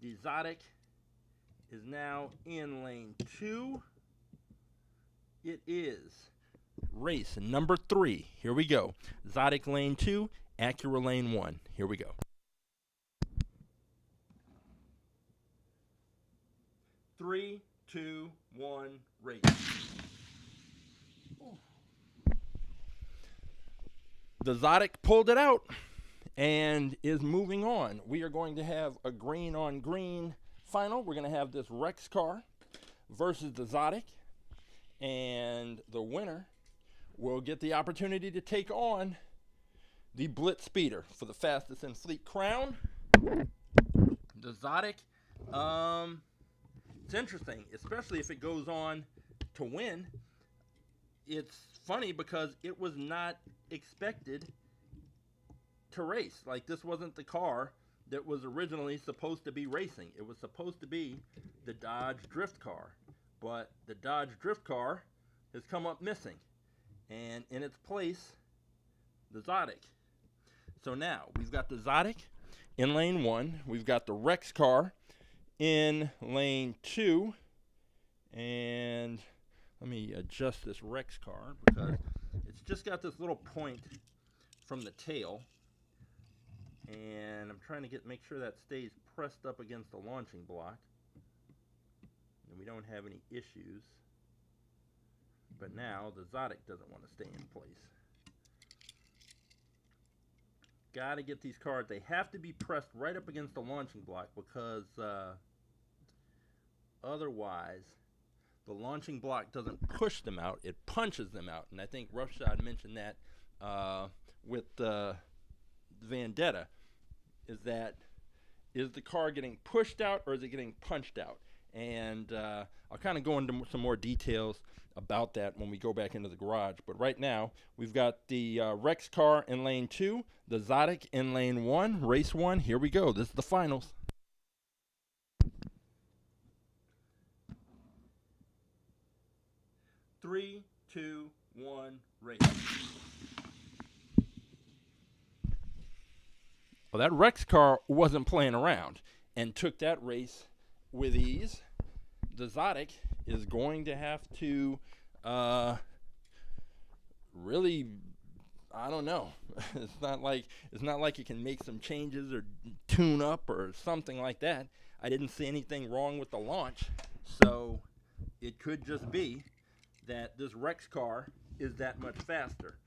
The Zotic is now in lane 2. It is race number 3. Here we go. Zotic lane 2, Acura lane 1. Here we go. 3, 2, 1, race. The Zotic pulled it out and is moving on. We are going to have a green on green final. We're going to have this Rex car versus the Zotic, and the winner will get the opportunity to take on the BlitzSpeeder for the fastest in fleet crown. The Zotic, it's interesting, especially if it goes on to win. It's funny because it was not expected to race. Like, this wasn't the car that was originally supposed to be racing. It was supposed to be the Dodge Drift car, but the Dodge Drift car has come up missing, and in its place, the Zotic. So now we've got the Zotic in lane 1, we've got the Rex car in lane 2, and let me adjust this Rex car because it's just got this little point from the tail, and I'm trying to make sure that stays pressed up against the launching block and we don't have any issues. But now the Zotic doesn't want to stay in place. Got to get these cars, they have to be pressed right up against the launching block because otherwise the launching block doesn't push them out, it punches them out. And I think Roughshod mentioned that with the Vendetta, is the car getting pushed out or is it getting punched out? And I'll kind of go into some more details about that when we go back into the garage. But right now, we've got the Rex car in lane 2, the Zotic in lane 1, race 1. Here we go. This is the finals. Three, two, one, race. Well, that Rex car wasn't playing around and took that race with ease. The Zotic is going to have to really, I don't know. It's not like you can make some changes or tune up or something like that. I didn't see anything wrong with the launch, so it could just be that this Rex car is that much faster.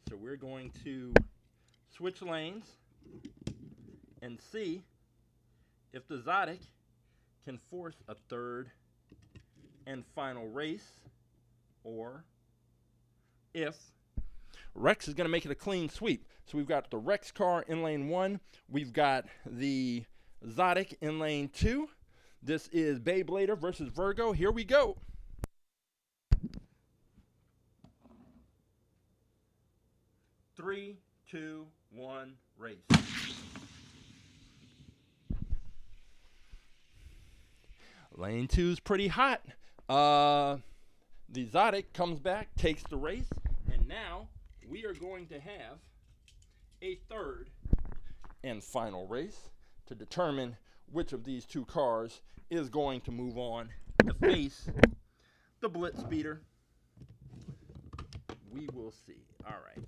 So we're going to switch lanes and see if the Zotic can force a third and final race, or if Rex is going to make it a clean sweep. So we've got the Rex car in lane 1. We've got the Zotic in lane 2. This is Beyblader versus Virgo. Here we go. Three, two, one, race. Lane 2 is pretty hot. The Zotic comes back, takes the race, and now we are going to have a third and final race to determine which of these two cars is going to move on to face the BlitzSpeeder. We will see. All right.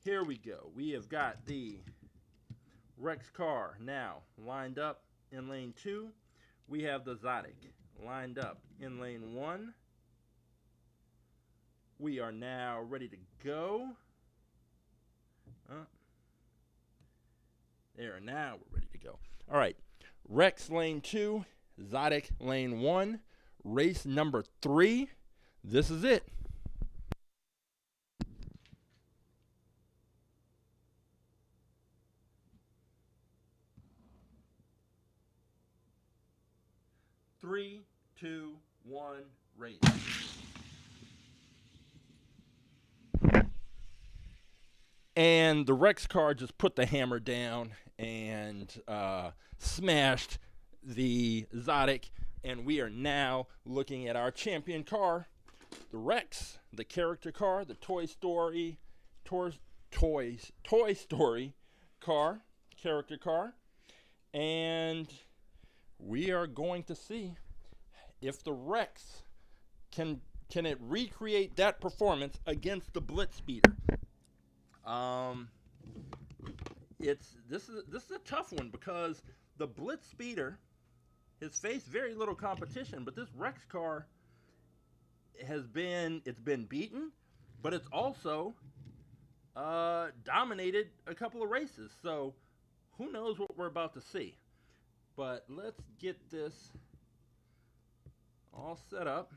Here we go. We have got the Rex car now lined up in lane 2. We have the Zotic lined up in lane 1. We are now ready to go. There, now we're ready to go. All right. Rex lane 2, Zotic lane 1. Race number 3. This is it. Three, two, one, race. And the Rex car just put the hammer down and smashed the Zotic. And we are now looking at our champion car, the Rex, the character car, the Toy Story car, character car. And we are going to see if the Rex can it recreate that performance against the BlitzSpeeder. This is a tough one because the BlitzSpeeder has faced very little competition, but this Rex car it's been beaten, but it's also dominated a couple of races. So who knows what we're about to see. But let's get this all set up.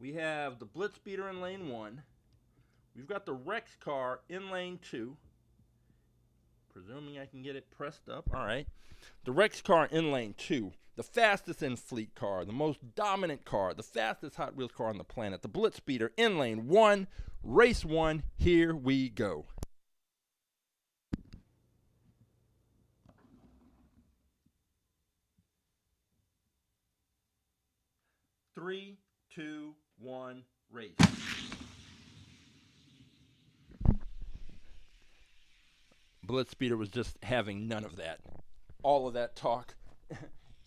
We have the BlitzSpeeder in lane 1. We've got the Rex car in lane 2. Presuming I can get it pressed up. All right. The Rex car in lane 2. The fastest in fleet car. The most dominant car. The fastest Hot Wheels car on the planet. The BlitzSpeeder in lane 1. Race 1. Here we go. Three, two, one, race. BlitzSpeeder was just having none of that. All of that talk.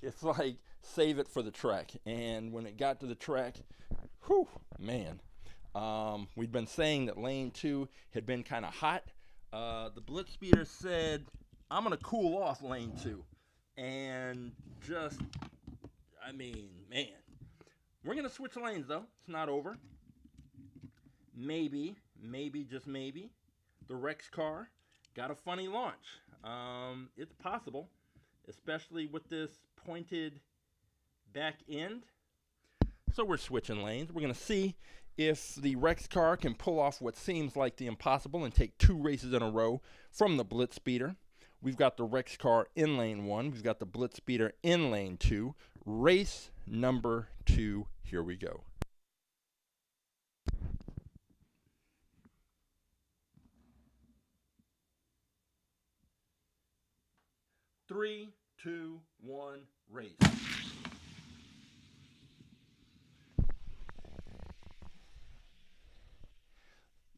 It's like, save it for the track. And when it got to the track, whew, man. We'd been saying that lane 2 had been kind of hot. The BlitzSpeeder said, I'm going to cool off lane 2. And just, I mean, man. We're going to switch lanes, though. It's not over. Maybe, just maybe, the Rex car got a funny launch. It's possible, especially with this pointed back end. So we're switching lanes. We're going to see if the Rex car can pull off what seems like the impossible and take 2 races in a row from the BlitzSpeeder. We've got the Rex car in lane 1. We've got the BlitzSpeeder in lane 2. Race number 2. Here we go. Three, two, one, race.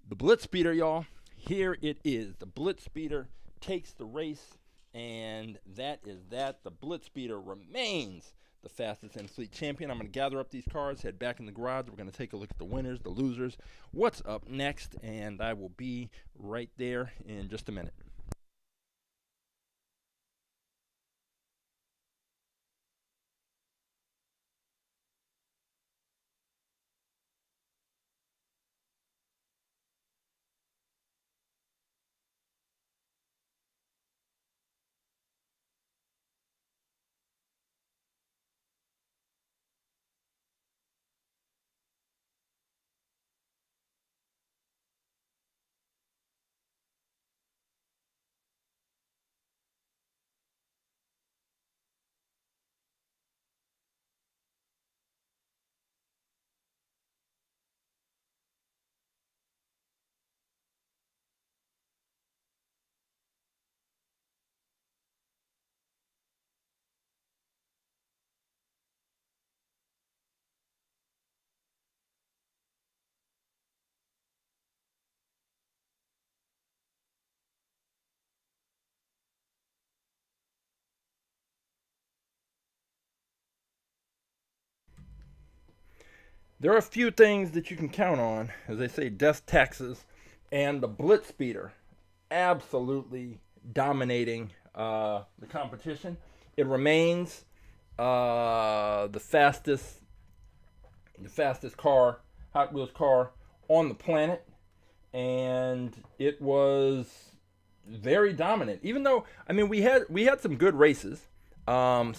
The BlitzSpeeder, y'all. Here it is. The BlitzSpeeder takes the race, and that is that. The BlitzSpeeder remains the fastest in fleet champion. I'm going to gather up these cars, head back in the garage. We're going to take a look at the winners, the losers, what's up next, and I will be right there in just a minute. There are a few things that you can count on, as they say, death taxes, and the BlitzSpeeder absolutely dominating the competition. It remains the fastest car, Hot Wheels car on the planet, and it was very dominant. Even though, I mean, we had some good races, some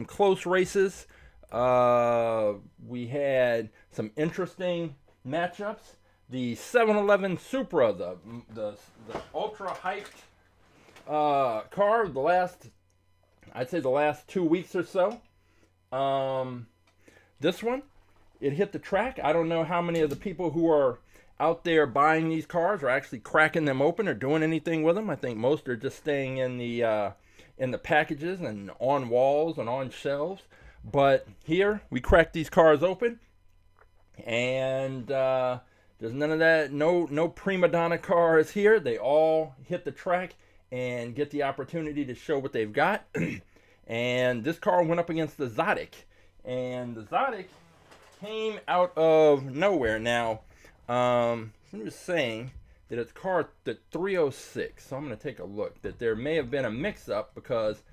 close races. We had some interesting matchups. The 711 Supra, the ultra hyped car of I'd say the last 2 weeks or so. This one, it hit the track. I don't know how many of the people who are out there buying these cars are actually cracking them open or doing anything with them. I think most are just staying in the packages and on walls and on shelves. But here, we cracked these cars open, and there's none of that, no prima donna cars here. They all hit the track and get the opportunity to show what they've got. And this car went up against the Zotic, and the Zotic came out of nowhere. Now, I'm just saying that it's car the 306, so I'm going to take a look, that there may have been a mix-up because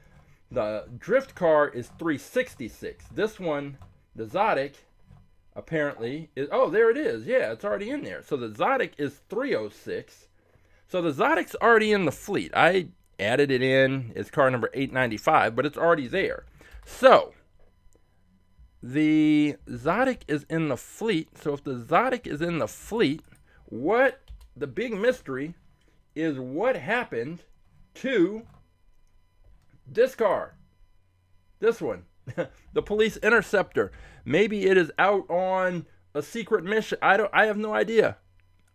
the drift car is 366. This one, the Zotic, apparently is, oh, there it is. Yeah, it's already in there. So the Zotic is 306. So the Zotic's already in the fleet. I added it in as car number 895, but it's already there. So the Zotic is in the fleet. So if the Zotic is in the fleet, what the big mystery is what happened to this car, this one, the police interceptor. Maybe it is out on a secret mission. I have no idea.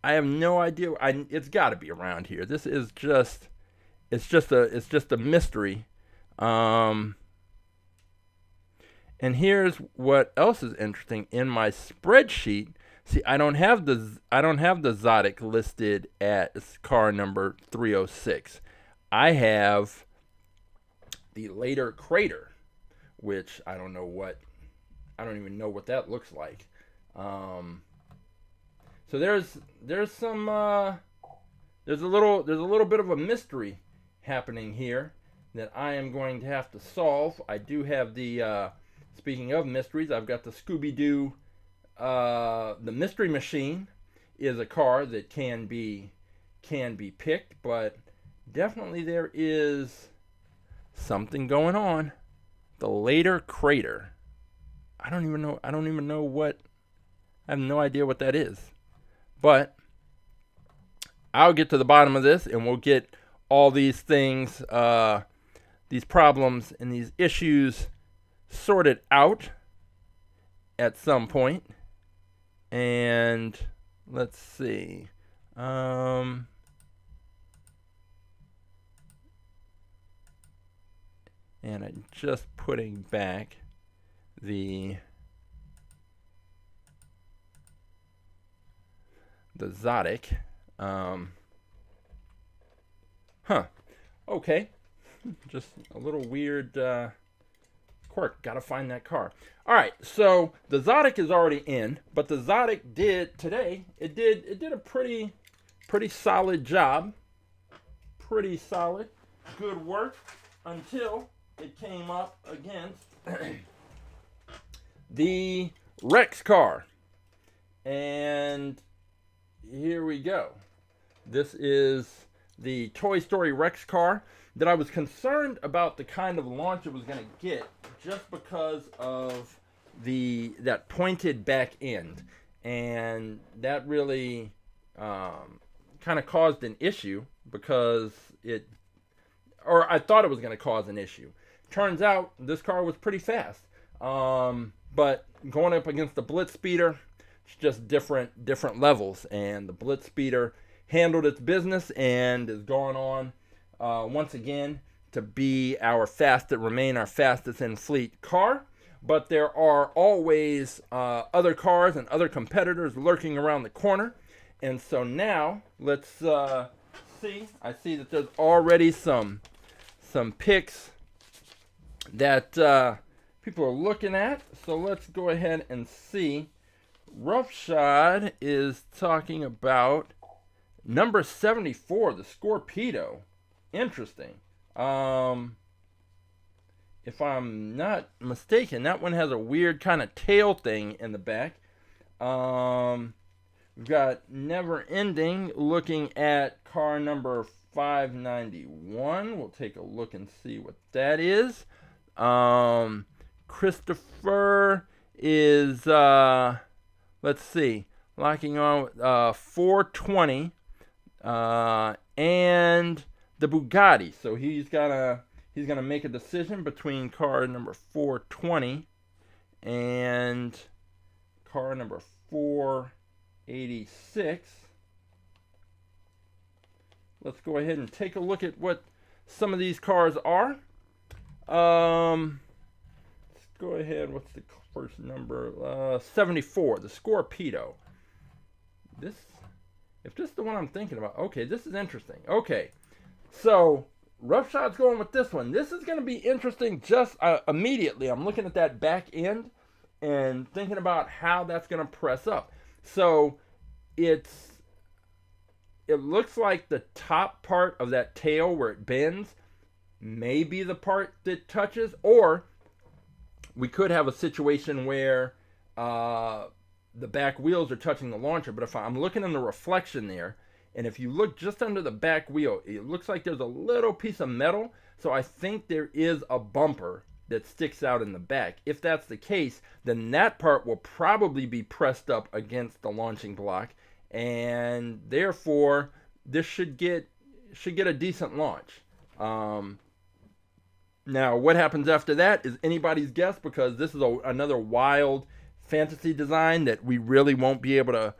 I have no idea. It's got to be around here. This is just, it's just a mystery. And here's what else is interesting in my spreadsheet. See, I don't have the Zotic listed as car number 306. I have the later Crater, which I don't even know what that looks like. So there's a little bit of a mystery happening here that I am going to have to solve. I do have the speaking of mysteries, I've got the Scooby-Doo. The Mystery Machine is a car that can be picked, but definitely there is something going on. The later Crater. I don't even know what. I have no idea what that is. But I'll get to the bottom of this, and we'll get all these things, these problems and these issues sorted out at some point. And let's see. And I'm just putting back the Zotic. Okay. Just a little weird quirk. Gotta find that car. Alright, so the Zotic is already in, but the Zotic did a pretty solid job. Pretty solid. Good work until it came up against the Rex car. And here we go. This is the Toy Story Rex car that I was concerned about the kind of launch it was going to get just because of that pointed back end. And that really kind of caused an issue because I thought it was going to cause an issue. Turns out this car was pretty fast. But going up against the BlitzSpeeder, it's just different levels. And the BlitzSpeeder handled its business and is going on once again to remain our fastest in fleet car. But there are always other cars and other competitors lurking around the corner. And so now let's see. I see that there's already some picks that people are looking at. So let's go ahead and see. Roughshod is talking about number 74, the Scorpedo. Interesting. If I'm not mistaken, that one has a weird kind of tail thing in the back. We've got Never Ending looking at car number 591. We'll take a look and see what that is. Christopher is, let's see, locking on 420 and the Bugatti. So he's gonna make a decision between car number 420 and car number 486. Let's go ahead and take a look at what some of these cars are. Let's go ahead. What's the first number? 74, the Scorpedo. If this is the one I'm thinking about, okay, this is interesting. Okay, so Roughshod's going with this one. This is going to be interesting just immediately. I'm looking at that back end and thinking about how that's going to press up. So it looks like the top part of that tail where it bends may be the part that touches, or we could have a situation where the back wheels are touching the launcher. But if I'm looking in the reflection there, and if you look just under the back wheel, it looks like there's a little piece of metal. So I think there is a bumper that sticks out in the back. If that's the case, then that part will probably be pressed up against the launching block, and therefore this should get a decent launch. Now, what happens after that is anybody's guess, because this is another wild fantasy design that we really won't be able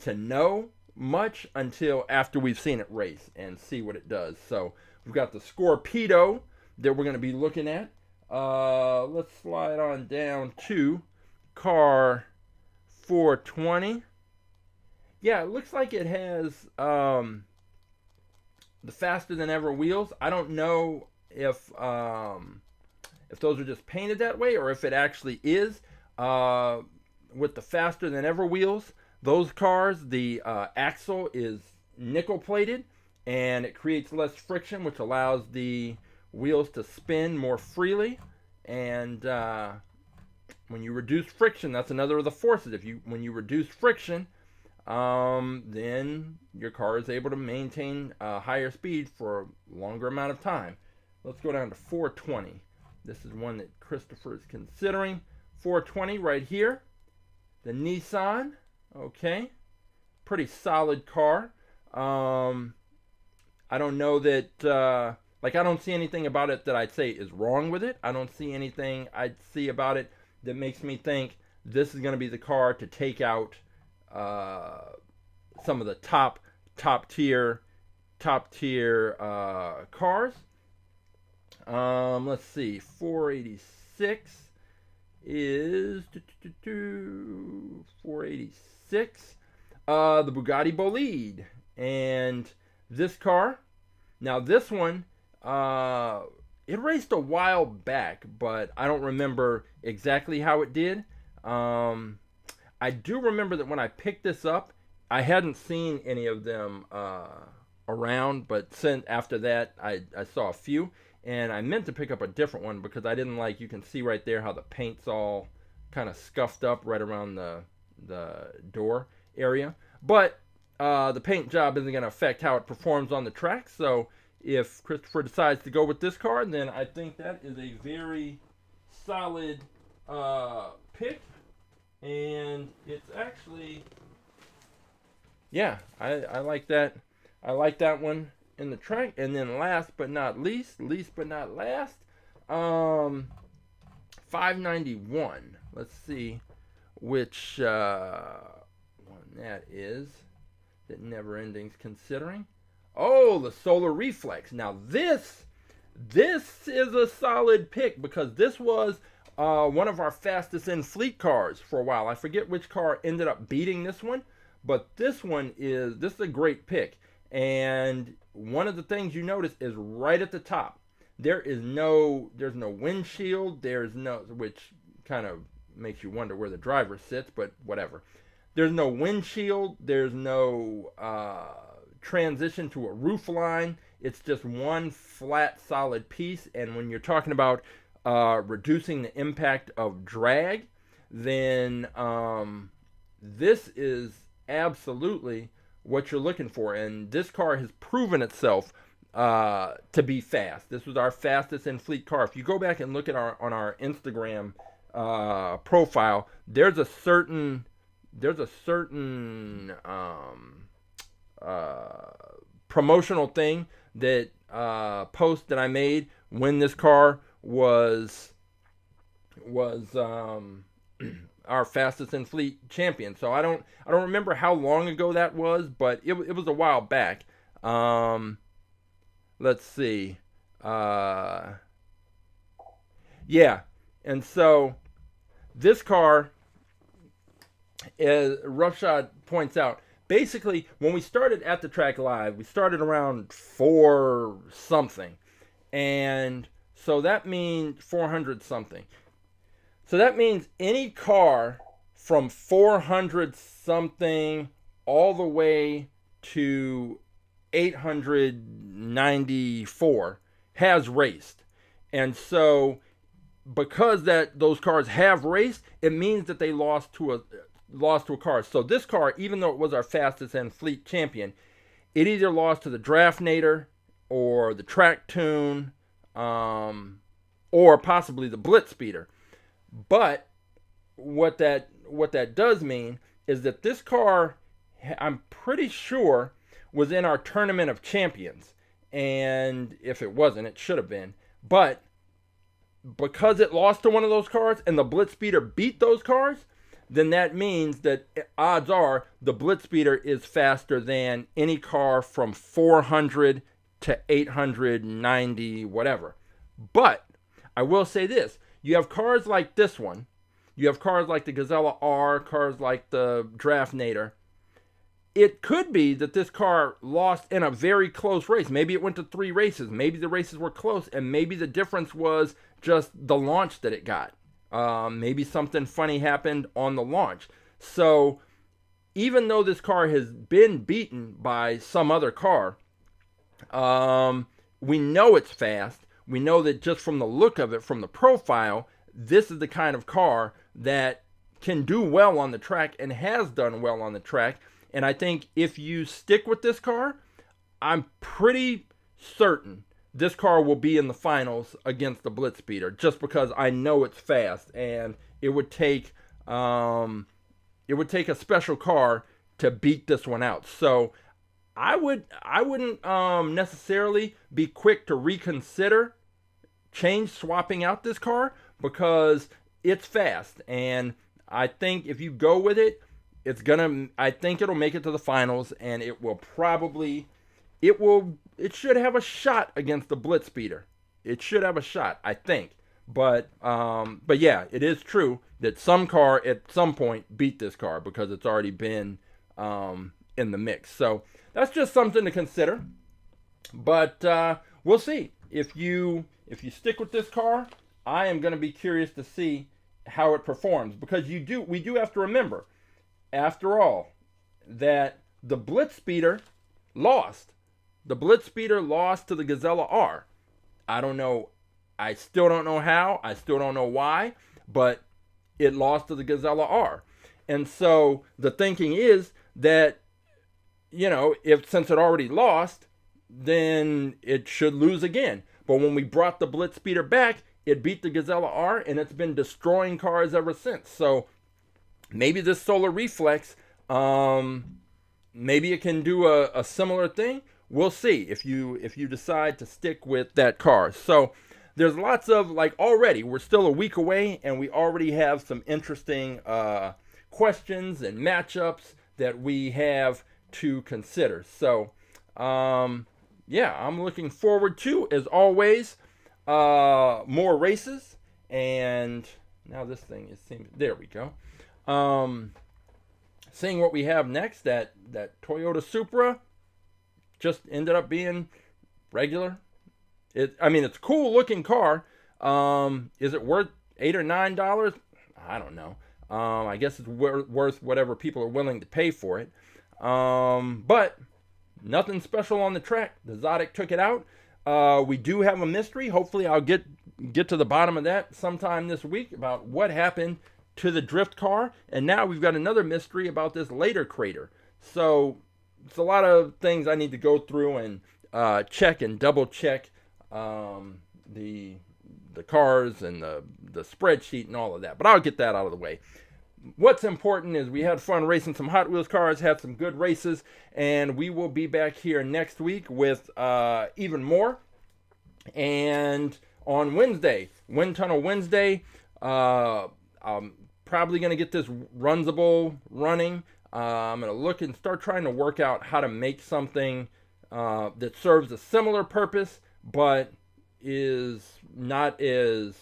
to know much until after we've seen it race and see what it does. So we've got the Scorpedo that we're going to be looking at. Let's slide on down to car 420. Yeah, it looks like it has the faster than ever wheels. I don't know if those are just painted that way or if it actually is. With the faster than ever wheels, those cars, the axle is nickel plated and it creates less friction, which allows the wheels to spin more freely. And when you reduce friction, that's another of the forces. When you reduce friction, then your car is able to maintain higher speed for a longer amount of time. Let's go down to 420. This is one that Christopher is considering. 420 right here. The Nissan. Okay. Pretty solid car. I don't know that, I don't see anything about it that I'd say is wrong with it. I don't see anything I'd see about it that makes me think this is going to be the car to take out some of the top tier cars. Let's see, 486 is 486. The Bugatti Bolide, and this car. Now this one, it raced a while back, but I don't remember exactly how it did. I do remember that when I picked this up, I hadn't seen any of them around, but after that, I saw a few. And I meant to pick up a different one because I didn't like, you can see right there how the paint's all kind of scuffed up right around the door area. But the paint job isn't going to affect how it performs on the track. So if Christopher decides to go with this car, then I think that is a very solid pick. And it's actually, yeah, I like that. I like that one in the track. And then last but not last, 591. Let's see which one that is that Never Ending's considering. Oh, the Solar Reflex. Now this is a solid pick because this was one of our fastest in fleet cars for a while. I forget which car ended up beating this one, but this is a great pick. And one of the things you notice is right at the top, there's no windshield, which kind of makes you wonder where the driver sits, but whatever. There's no windshield, there's no transition to a roof line. It's just one flat, solid piece. And when you're talking about reducing the impact of drag, then this is absolutely what you're looking for. And this car has proven itself to be fast. This was our fastest in fleet car. If you go back and look at on our Instagram profile, there's a certain promotional thing that post that I made when this car was our fastest in fleet champion. So I don't remember how long ago that was, but it was a while back. Let's see. Yeah, and so this car, as Roughshod points out, basically when we started At The Track Live, we started around 4 something, and so that means 400 something. So that means any car from 400 something all the way to 894 has raced. And so because those cars have raced, it means that they lost to a car. So this car, even though it was our fastest in fleet champion, it either lost to the Draftnator or the Track Tune, or possibly the BlitzSpeeder. But what that does mean is that this car, I'm pretty sure, was in our Tournament of Champions. And if it wasn't, it should have been. But because it lost to one of those cars and the BlitzSpeeder beat those cars, then that means that odds are the BlitzSpeeder is faster than any car from 400 to 890, whatever. But I will say this. You have cars like this one. You have cars like the Gazella R, cars like the Draftnator. It could be that this car lost in a very close race. Maybe it went to 3 races. Maybe the races were close, and maybe the difference was just the launch that it got. Maybe something funny happened on the launch. So even though this car has been beaten by some other car, we know it's fast. We know that just from the look of it, from the profile, this is the kind of car that can do well on the track and has done well on the track. And I think if you stick with this car, I'm pretty certain this car will be in the finals against the BlitzSpeeder, just because I know it's fast, and it would take a special car to beat this one out. So I wouldn't necessarily be quick to reconsider swapping out this car, because it's fast, and I think if you go with it, I think it'll make it to the finals, and it should have a shot against the BlitzSpeeder. It should have a shot, I think. But yeah, it is true that some car at some point beat this car, because it's already been in the mix. So that's just something to consider. But we'll see. If you stick with this car, I am going to be curious to see how it performs, because we do have to remember, after all, that the BlitzSpeeder lost. The BlitzSpeeder lost to the Gazella R. I don't know. I still don't know how. I still don't know why. But it lost to the Gazella R. And so the thinking is that, since it already lost, then it should lose again. But when we brought the BlitzSpeeder back, it beat the Gazella R, and it's been destroying cars ever since. So maybe this solar reflex, maybe it can do a similar thing. We'll see if you decide to stick with that car. So there's lots of, already, we're still a week away, and we already have some interesting questions and matchups that we have to consider. So, yeah, I'm looking forward to, as always, more races. And now this thing there we go. Seeing what we have next, that Toyota Supra just ended up being regular. It's a cool looking car. Is it worth $8 or $9? I don't know. I guess it's worth whatever people are willing to pay for it. But nothing special on the track. The Zotic took it out. We do have a mystery. Hopefully I'll get to the bottom of that sometime this week, about what happened to the drift car. And now we've got another mystery about this later crater. So it's a lot of things I need to go through and check and double check the cars and the spreadsheet and all of that. But I'll get that out of the way. What's important is we had fun racing some Hot Wheels cars, had some good races, and we will be back here next week with even more. And on Wednesday, Wind Tunnel Wednesday, I'm probably going to get this Runsible running. I'm going to look and start trying to work out how to make something that serves a similar purpose, but is not as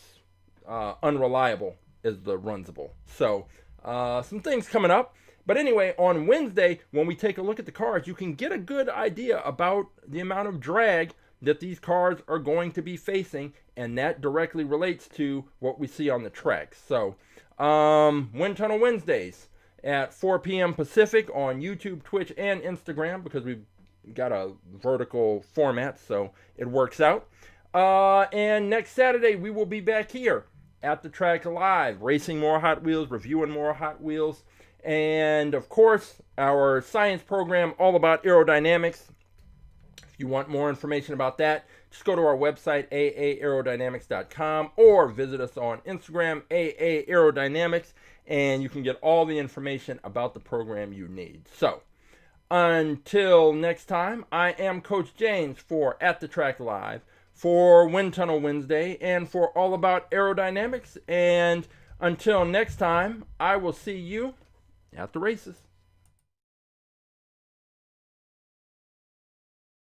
unreliable as the Runsible. So some things coming up. But anyway, on Wednesday, when we take a look at the cars, you can get a good idea about the amount of drag that these cars are going to be facing, and that directly relates to what we see on the track. So Wind Tunnel Wednesdays at 4 p.m. Pacific on YouTube, Twitch, and Instagram, because we've got a vertical format, so it works out. And next Saturday, we will be back here at the Track Live, racing more Hot Wheels, reviewing more Hot Wheels, and of course, our science program all about aerodynamics. If you want more information about that, just go to our website, aaerodynamics.com, or visit us on Instagram, aaerodynamics, and you can get all the information about the program you need. So, until next time, I am Coach James for At the Track Live, for Wind Tunnel Wednesday, and for All About Aerodynamics. And until next time, I will see you at the races.